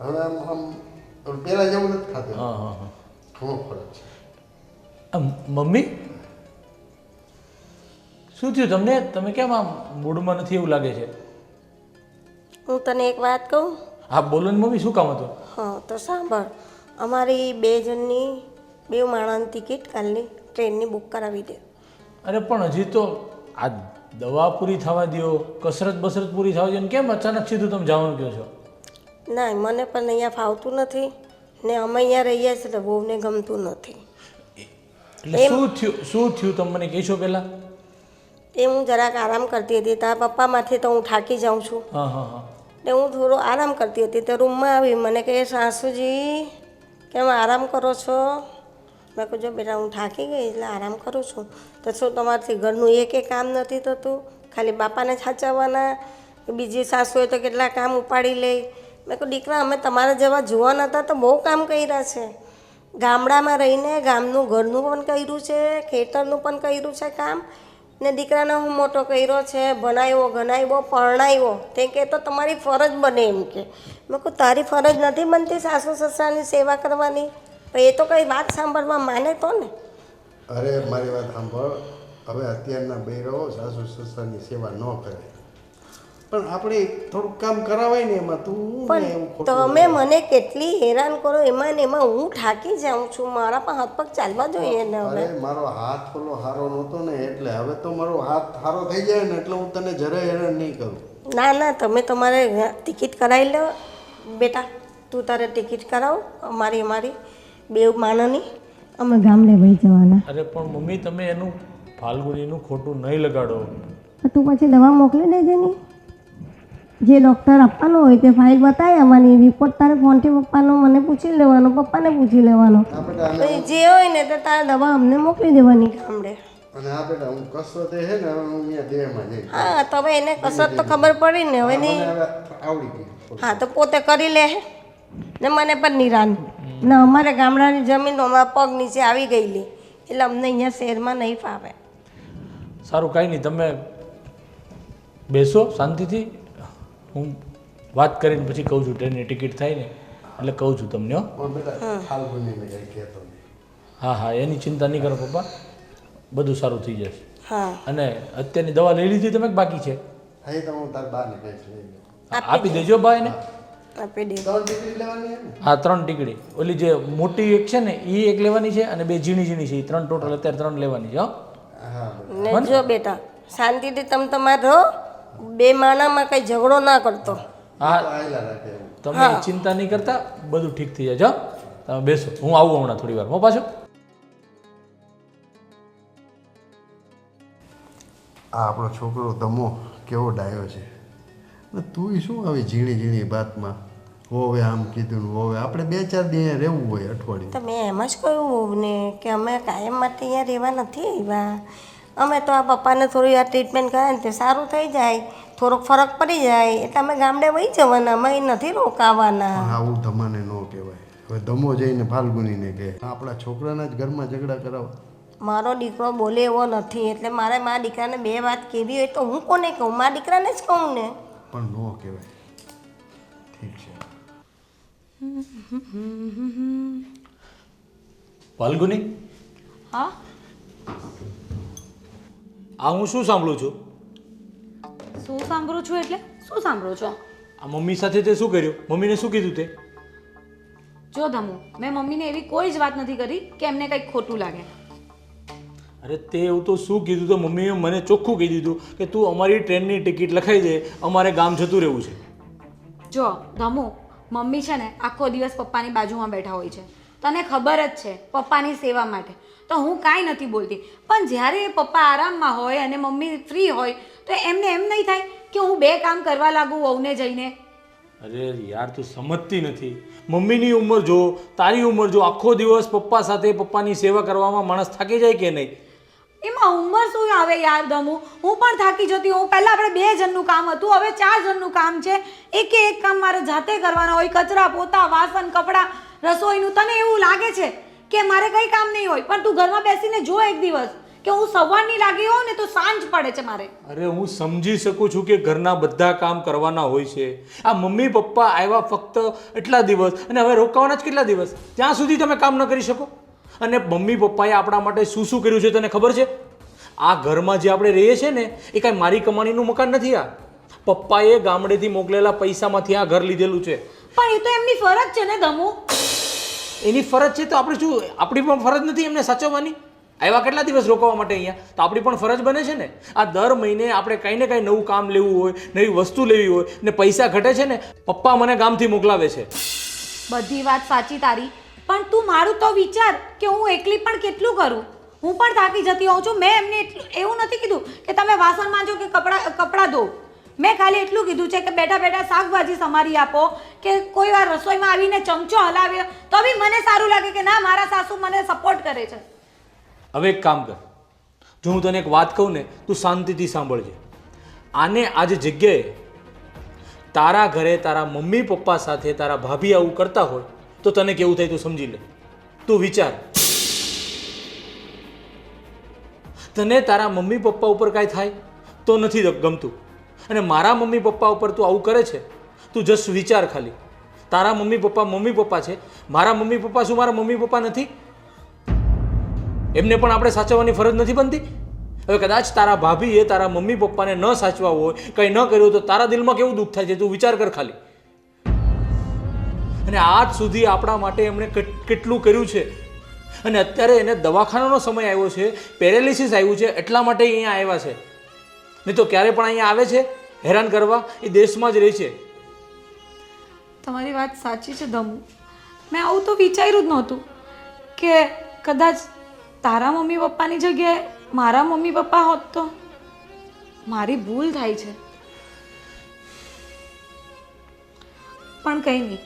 હવે આમ આમ પેલા જેવું નથી ખાતું. હા હા હા. ઘણો ફરક છે. આમ મમ્મી શું થયું તમને? તમે કેમ આમ મૂડમાં નથી એવું લાગે છે? હું તને એક વાત કહું? હા બોલો ને મમ્મી, શું કામ હતું? હા તો સાંભળ, અમારી 2 જણની 2 માણસની ટિકિટ કાલની ટ્રેનની બુક કરાવી દે. અરે પણ હજી તો આ દવા પૂરી થવા દો, કસરત બસરત પૂરી થવા દો ને કેમ અચાનક સીધું તમે જવાનું કહો છો? ના, મને પણ અહીંયા ફાવતું નથી ને અમે અહીંયા રહીએ છીએ એટલે બહુને ગમતું નથી. એટલે શું થયું તમે મને કહેશો પહેલાં? તે હું જરાક આરામ કરતી હતી. તારા પપ્પામાંથી તો હું થાકી જાઉં છું. હા હા હા એટલે હું થોડો આરામ કરતી હતી. તો રૂમમાં આવી મને કહે, સાસુજી કેમ આરામ કરો છો? મેં કહું, જો બેટા હું થાકી ગઈ એટલે આરામ કરું છું. તો શું તમારાથી ઘરનું એક કામ નથી થતું? ખાલી બાપાને જ સાચવવાના? બીજી સાસુ હોય તો કેટલા કામ ઉપાડી લે. મેં કહું, દીકરા અમે તમારા જેવા જુવાન હતા તો બહુ કામ કર્યા છે. ગામડામાં રહીને ગામનું ઘરનું પણ કર્યું છે, ખેતરનું પણ કર્યું છે કામ. ને દીકરાને હું મોટો કર્યો છે, ભણાવ્યો ગણાવ્યો પરણાવ્યો. તે કહે તો તમારી ફરજ બને એમ કે. મેં કહું, તારી ફરજ નથી બનતી સાસુ સસરાની સેવા કરવાની? તો એ તો કંઈ વાત સાંભળવા માને તો ને. અરે મારી વાત સાંભળ, હવે અત્યારના બૈરાઓ સાસુ સસરાની સેવા ન કરે, પણ આપણે થોડુંક કામ કરાવાય ને એમાં તું ને એવું પણ તમે મને કેટલી હેરાન કરો, એમાં ને એમાં હું થાકી જાઉં છું. મારા પણ હાથ પગ ચાલવા જોઈએ ને હવે. અરે મારો હાથ પેલો સારો નહોતો ને એટલે, હવે તો મારો હાથ સારો થઈ જાય ને એટલે હું તને જરાય હેરાન નહીં કરું. ના ના, તમે તમારે ટિકિટ કરાવી લો બેટા. તું તારે ટિકિટ કરાવો, અમારી બે માણસની. અમે ગામડે વહી જવાના. અરે પણ મમ્મી તમે એનું ફાલ્ગુનીનું ખોટું નહીં લગાડો. તું પછી દવા મોકલી દેજે ને. જે ડૉક્ટર આપવાનો હોય તે ફાઇલ બતાવી આવવાની, રિપોર્ટ તારે ફોનથી પપ્પાનો મને પૂછી લેવાનો, પપ્પાને પૂછી લેવાનો. જે હોય ને તો તારે દવા અમને મોકલી દેવાની ગામડે. અને આ બેટા હું કસરત હે ને હવે હું અહીંયા દેહમાં જઈ. હા તો હવે એને કસરત તો ખબર પડી ને હવે નહીં. આવડી ગઈ. હા તો પોતે કરી લે ને મને પણ નિરાન. ને અમારે ગામડાની જમીન અમારા પગ નીચે આવી ગયેલી એટલે અમને અહીંયા શહેરમાં નહીં ફાવે. સારું કાંઈ નહીં, તમે બેસો શાંતિથી. હું વાત કરીને પછી કહું છું, ટ્રેનની ટિકિટ થાય ને એટલે કહું છું તમને. હો પણ બેટા ફાલ્ગુનીને કંઈ કહેતો નહીં. હા હા એની ચિંતા નહીં કરો પપ્પા, બધું સારું થઈ જશે. હા અને અત્યારની દવા લઈ લીધી તમે કે બાકી છે? હા તો હું તાર બાને કહીશ લઈ લો. આપી દેજો બા એને. આપી દે. 3 ટિકિટ લેવાની હે ને? હા 3 ટીકડી. ઓલી જે મોટી એક છે ને એ એક લેવાની છે અને 2 ઝીણી ઝીણી છે, એ 3 ટોટલ અત્યારે 3 લેવાની છે. હો હા ને જો બેટા શાંતિથી તમે તમારે રહો, બે માણામાં કઈ ઝઘડો ના કરતો. હા આયલા રાખે એવું. તમે ચિંતા નહીં કરતા, બધું ઠીક થઈ જાય. તમે બેસો, હું આવું હમણાં થોડી વાર. હો પાછો. આ આપણો છોકરો ધમો કેવો ડાયો છે. ને તું શું આવી ઝીણી ઝીણી વાતમાં હોવે આમ કીધું ને હોવે આપણે 2-4 દી અહીંયા રહેવું હોય અઠવાડિયું. તો મેં એમ જ કહ્યું ને કે અમે કાયમ માટે અહીંયા રહેવા નથી આવ્યા. અમે તો આ પપ્પાને થોડી આ ટ્રીટમેન્ટ કરે ને તે સારું થઈ જાય, થોડોક ફરક પડી જાય એટલે અમે ગામડે વહી જવાના, અમે અહીં નથી રોકાવાના. પણ આવું ધમાને ન કહેવાય. હવે ધમો જઈને ફાલ્ગુનીને કહે આપણા છોકરાના જ ઘરમાં ઝઘડા કરાવો. મારો દીકરો બોલે એવો નથી એટલે મારે મારા દીકરાને 2 વાત કહેવી હોય તો હું કોને કહું? મારા દીકરાને જ કહું ને. પણ ન કહેવાય. ઠીક છે. ફાલ્ગુની, હા આ હું શું સાંભળું છું? શું સાંભળું છું એટલે શું સાંભળું છો? આ મમ્મી સાથે તે શું કર્યું? મમ્મીને શું કીધું તે? જો ધમુ, મેં મમ્મીને એવી કોઈ જ વાત નથી કરી કે એમને કંઈક ખોટું લાગે. અરે તે એવું તો શું કીધું? તો મમ્મીએ મને ચોખ્ખું કહી દીધું કે તું અમારી ટ્રેનની ટિકિટ લખાઈ દે, અમારે ગામ જતું રહેવું છે. જો ધમુ, મમ્મી છે ને આખો દિવસ પપ્પાની બાજુમાં બેઠા હોય છે, તને ખબર જ છે, પપ્પાની સેવા માટે. તો હું કાંઈ નથી બોલતી, પણ જ્યારે પપ્પા આરામમાં હોય અને મમ્મી ફ્રી હોય તો એમને એમ નહીં થાય કે હું 2 કામ કરવા લાગું વહુને જઈને? અરે યાર તું સમજતી નથી. મમ્મીની ઉંમર જો, તારી ઉંમર જો, આખો દિવસ પપ્પા સાથે પપ્પાની સેવા કરવામાં માણસ થાકી જાય કે નહીં? એમાં ઉંમર શું આવે યાર ધમુ? હું પણ થાકી જતી હોઉં. પહેલાં આપણે 2 જણનું કામ હતું, હવે 4 જણનું કામ છે. એકે એક કામ મારે જાતે કરવાના હોય, કચરા પોતા વાસણ કપડાં રસોઈનું. તને એવું લાગે છે કે મારે કંઈ કામ નહીં હોય, પણ તું ઘરમાં બેસીને જો એક દિવસ કે હું સવારની લાગી હોઉં ને તો સાંજ પડે છે મારે. અરે હું સમજી શકું છું કે ઘરના બધા કામ કરવાના હોય છે. આ મમ્મી પપ્પા આવ્યા ફક્ત એટલા દિવસ અને હવે રોકાવાના જ કેટલા દિવસ? ત્યાં સુધી તમે કામ ન કરી શકો? અને મમ્મી પપ્પાએ આપણા માટે શું શું કર્યું છે તને ખબર છે? આ ઘરમાં જે આપણે રહીએ છીએ ને એ કાંઈ મારી કમાણીનું મકાન નથી. આ પપ્પાએ ગામડેથી મોકલેલા પૈસામાંથી આ ઘર લીધેલું છે. પણ એ તો એમની ફરજ છે ને ધમુ. એની ફરજ છે તો આપણે શું આપણી પણ ફરજ નથી એમને સાચવવાની? આવ્યા કેટલા દિવસ રોકવા માટે અહીંયા, તો આપણી પણ ફરજ બને છે ને. આ દર મહિને આપણે કંઈ ને કંઈ નવું કામ લેવું હોય, નવી વસ્તુ લેવી હોય ને પૈસા ઘટે છે ને, પપ્પા મને ગામથી મોકલાવે છે. બધી વાત સાચી તારી, પણ તું મારું તો વિચાર કે હું એકલી પણ કેટલું કરું. હું પણ થાકી જતી હોઉં છું. મેં એમને એવું નથી કીધું કે તમે વાસણ માંજો કે કપડાં ધો. મેં ખાલી એટલું કીધું છે કે બેઠા બેઠા શાકભાજી સમારી આપો, કે કોઈ વાર રસોઈમાં આવીને ચમચો હલાવ્યો તો બી મને સારું લાગે કે ના મારા સાસુ મને સપોર્ટ કરે છે. હવે એક કામ કર, જો હું તને એક વાત કહું ને, તું શાંતિથી સાંભળજે. આને આજ જગ્યાએ તારા ઘરે તારા મમ્મી પપ્પા સાથે તારા ભાભી આવું કરતા હોય તો તને કેવું થાય તું સમજી લે. તું વિચાર, તને તારા મમ્મી પપ્પા ઉપર કાંઈ થાય તો નથી ગમતું, અને મારા મમ્મી પપ્પા ઉપર તું આવું કરે છે. તું જસ્ટ વિચાર ખાલી, તારા મમ્મી પપ્પા છે, મારા મમ્મી પપ્પા શું મારા મમ્મી પપ્પા નથી? એમને પણ આપણે સાચવવાની ફરજ નથી બનતી? હવે કદાચ તારા ભાભીએ તારા મમ્મી પપ્પાને ન સાચવા હોય, કંઈ ન કર્યું તો તારા દિલમાં કેવું દુઃખ થાય છે તું વિચાર કર ખાલી. અને આજ સુધી આપણા માટે એમણે કેટલું કર્યું છે, અને અત્યારે એને દવાખાનાનો સમય આવ્યો છે, પેરેલિસિસ આવ્યું છે, એટલા માટે અહીંયા આવ્યા છે. નહીં તો ક્યારે પણ અહીંયા આવે છે હેરાન કરવા? એ દેશમાં જ રહે છે. તમારી વાત સાચી છે ધમુ. મેં આવું તો વિચાર્યું જ નહોતું કે કદાચ તારા મમ્મી પપ્પાની જગ્યાએ મારા મમ્મી પપ્પા હોત તો. મારી ભૂલ થાય છે, પણ કંઈ નહીં,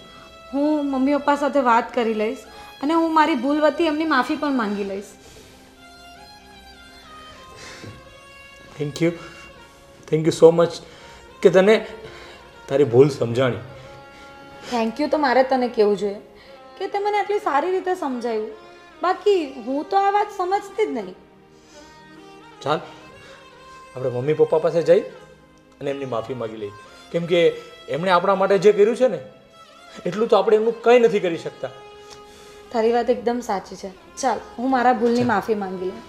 હું મમ્મી પપ્પા સાથે વાત કરી લઈશ અને હું મારી ભૂલ વતી એમની માફી પણ માંગી લઈશ. થેન્ક યુ સો મચ કે તને તારી ભૂલ સમજાણી. થેન્ક યુ તો મારે તને કહેવું જોઈએ કે તે મને આટલી સારી રીતે સમજાવ્યું. બાકી હું તો આ વાત સમજતી જ નહીં. ચાલ આપણે મમ્મી પપ્પા પાસે જઈ અને એમની માફી માગી લઈએ, કેમ કે એમણે આપણા માટે જે કર્યું છે ને એટલું તો આપણે એમનું કંઈ નથી કરી શકતા. તારી વાત એકદમ સાચી છે. ચાલ હું મારા ભૂલની માફી માંગી લઉં.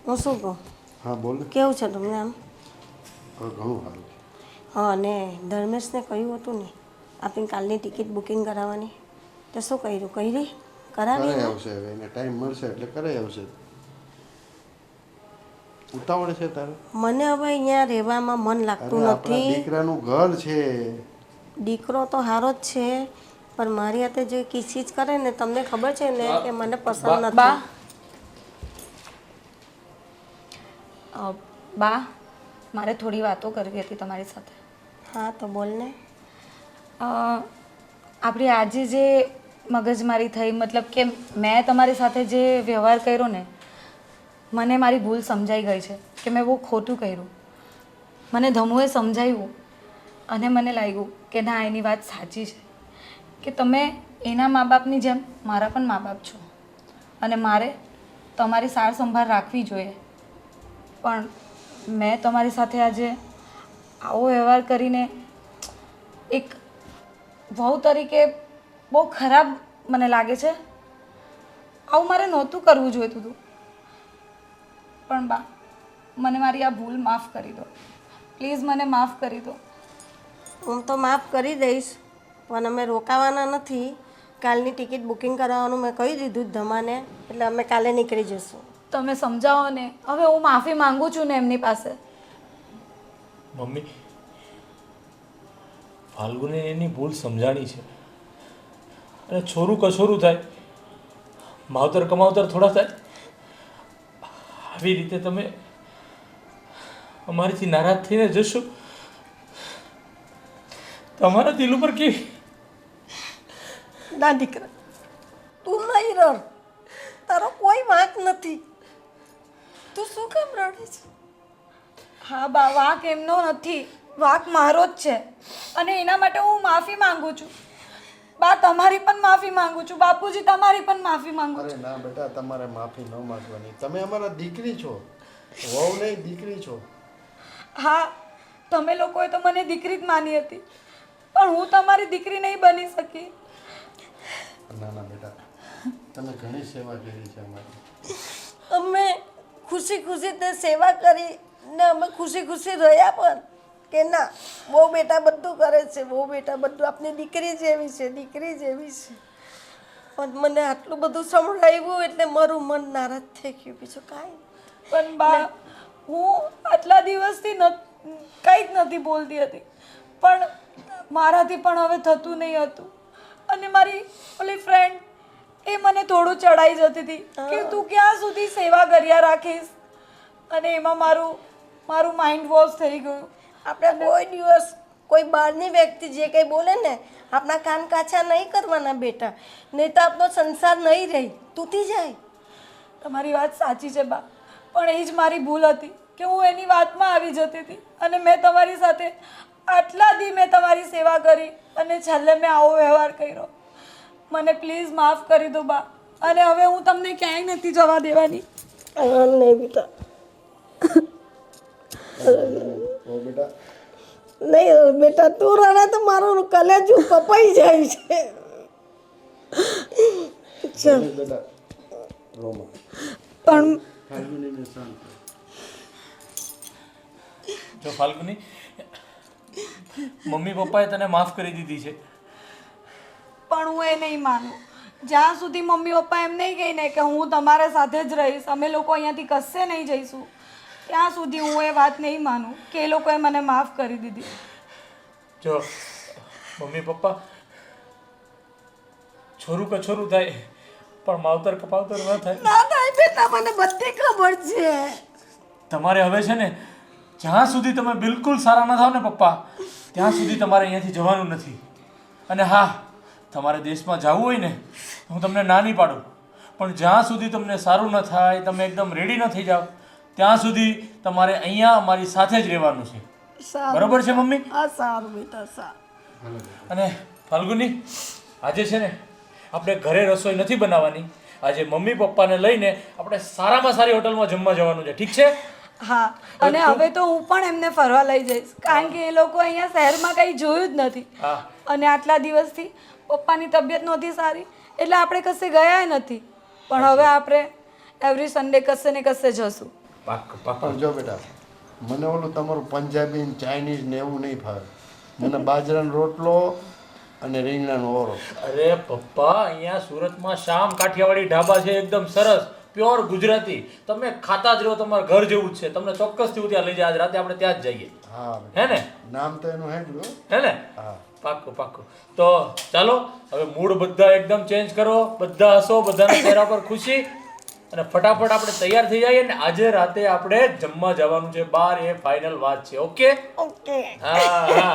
હું શું કહું? હા બોલ. કેવું છે તમને આમ? ઘણું સારું છે. હા, અને ધર્મેશને કહ્યું હતું ને આપણી કાલની ટિકિટ બુકિંગ કરાવવાની, તો શું કર્યું? કરાવી કરાઈ આવશે, હવે એને ટાઈમ મળશે એટલે કરાઈ આવશે. ઉતાવળ છે તારે? મને હવે અહીંયા રહેવામાં મન લાગતું આપણા નથી. દીકરાનું ઘર છે. દીકરો તો સારો જ છે, પણ મારી હાથે જે કિચકિચ કરે ને, તમને ખબર છે ને કે મને પસંદ બા નથી. બા મારે થોડી વાતો કરવી હતી તમારી સાથે. હા તો બોલ ને. આપણી આજે જે મગજમારી થઈ, મતલબ કે મેં તમારી સાથે જે વ્યવહાર કર્યો ને, મને મારી ભૂલ સમજાઈ ગઈ છે કે મેં બહુ ખોટું કર્યું. મને ધમુએ સમજાવ્યું અને મને લાગ્યું કે ના, એની વાત સાચી છે કે તમે એના મા બાપની જેમ મારા પણ મા બાપ છો અને મારે તમારી સાર સંભાળ રાખવી જોઈએ. પણ મેં તમારી સાથે આજે આવો વ્યવહાર કરીને એક વહુ તરીકે બહુ ખરાબ મને લાગે છે. આવું મારે નહોતું કરવું જોઈતું હતું. પણ બા, મને મારી આ ભૂલ માફ કરી દો પ્લીઝ, મને માફ કરી દો. હું તો માફ કરી દઈશ, પણ અમે રોકાવાના નથી. કાલની ટિકિટ બુકિંગ કરાવવાનું મેં કહી દીધું ધમાને, એટલે અમે કાલે નીકળી જઈશું. તમે સમજાવો ને. હવે હું માફી માંગુ છું ને એમની પાસે. મમ્મી, ફાલ્ગુને એની ભૂલ સમજાણી છે, અને છોરું કછોરું થાય, માવતર કમાવતર થોડા થાય. આવી રીતે તમે અમારીથી નારાજ થઈને જશો, તમારા દિલ ઉપર કેવી? ના દીકરા, તું નહીં રડ, તારો કોઈ વાંક નથી. તું શું કામ રડે છે? હા બા, વાંક એમનો નથી, વાંક મારો જ છે અને એના માટે હું માફી માંગુ છું. બા, તમારી પણ માફી માંગુ છું. બાપુજી, તમારી પણ માફી માંગુ છું. અરે ના બેટા, તમારે માફી ન માંગવાની. તમે અમારા દીકરી છો, વહુ નહીં દીકરી છો. હા, તમે લોકોએ તો મને દીકરી જ માની હતી, પણ હું તમારી દીકરી નહીં બની શકી. ના ના બેટા, તમે ઘણી સેવા કરી છે અમારી. અમે ખુશી ખુશી તે સેવા કરી ને અમે ખુશી ખુશી રહ્યા, પણ કે ના, બહુ બેટા બધું કરે છે, બહુ બેટા બધું આપની દીકરી જેવી છે, દીકરી જેવી છે. પણ મને આટલું બધું સંભળાવ્યું એટલે મારું મન નારાજ થઈ ગયું, બીજું કાંઈ. પણ બા, હું આટલા દિવસથી કંઈ જ નથી બોલતી હતી, પણ મારાથી પણ હવે થતું નહીં હતું. અને મારી ઓલી ફ્રેન્ડ, એ મને થોડું ચડાઈ જતી હતી કે તું ક્યાં સુધી સેવા કર્યા રાખીશ, અને એમાં મારું માઇન્ડ વોશ થઈ ગયું. આપણે કોઈ દિવસ કોઈ બહારની વ્યક્તિ જે કંઈ બોલે ને આપણા કાન કાચા નહીં કરવાના બેટા, નહીં તો આપણો સંસાર નહીં રહી, તૂટી જાય. તમારી વાત સાચી છે બા, પણ એ જ મારી ભૂલ હતી કે હું એની વાતમાં આવી જતી હતી, અને મેં તમારી સાથે આટલા દી મેં તમારી સેવા કરી અને છેલ્લે મેં આવો વ્યવહાર કર્યો. મને પ્લીઝ માફ કરી દો બા, અને હવે હું તમને ક્યાંય નથી જવા દેવાની. નહીં બેટા, ઓ બેટા નહીં બેટા, તું રડે તો મારું કલેજું કપાઈ જાય છે. ચાલ બેટા રોમા પણ ફાલ્ગુનીને શાંત કર. જો ફાલ્ગુની, મમ્મી પપ્પાએ તને માફ કરી દીધી છે. પણ હું એ નહીં માનું. જ્યાં સુધી મમ્મી પપ્પા એમ નહીં કહે ને કે હું તમારા સાથે જ રહીશ, અમે લોકો અહીંયાથી કશે નહીં જઈશું, ત્યાં સુધી હું એ વાત નહીં માનું કે એ લોકોએ મને માફ કરી દીધી. જો મમ્મી પપ્પા છોરું કે છોરું થાય, પણ માવતર કપાવતર ન થાય. ના થાય બેટા, મને બધી ખબર છે. તમારે હવે છે ને, જ્યાં સુધી તમે બિલકુલ સારા ન થાવ ને પપ્પા, ત્યાં સુધી તમારે અહીંયાથી જવાનું નથી. અને હા, તમારે દેશમાં જવું હોય ને, હું તમને ના નહીં પાડું, પણ જ્યાં સુધી તમને સારું ન થાય, તમે એકદમ રેડી ન થઈ જાઓ, ત્યાં સુધી તમારે અહીંયા અમારી સાથે જ રહેવાનું છે. બરોબર છે મમ્મી? હા સારું બેટા, સારું. અને ફાલ્ગુની, આજે છે ને આપણે ઘરે રસોઈ નથી બનાવવાની. આજે મમ્મી પપ્પાને લઈને આપણે સારામાં સારી હોટલમાં જમવા જવાનું છે, ઠીક છે? હા, અને હવે તો હું પણ એમને ફરવા લઈ જઈશ, કારણ કે એ લોકો અહીંયા શહેરમાં કંઈ જોયું જ નથી. હા. અને આટલા દિવસથી પપ્પાની તબિયત નહોતી સારી, એટલે આપણે કશે ગયા નથી. પણ હવે આપણે એવરી સન્ડે કશે ને કશે જશું. પાક્કું પાક્કું. પણ જો બેટા, મને ઓલું તમારું પંજાબી ને ચાઇનીઝ ને એવું નહીં ફાવે. મને બાજરાનો રોટલો અને રીંગણાનો ઓરો. અરે પપ્પા, અહીંયા સુરતમાં શામ કાઠિયાવાડી ઢાબા છે, એકદમ સરસ પ્યોર ગુજરાતી. તમે ખાતા જ રહો, તમારા ઘર જેવું જ છે. તમને ચોક્કસથી હું ત્યાં લઈ જાય. આજ રાતે આપણે ત્યાં જ જઈએ, હા હે ને? નામ તો એનું હેડલું. હે ને? હા પાક્કું પાક્કું. તો ચાલો હવે મૂડ બધા એકદમ ચેન્જ કરો, બધા હસો, બધાના ચહેરા પર ખુશી, અને ફટાફટ આપણે તૈયાર થઈ જઈએ. ને આજે રાતે આપણે જમવા જવાનું છે બહાર, એ ફાઇનલ વાત છે. ઓકે? ઓકે. હા હા.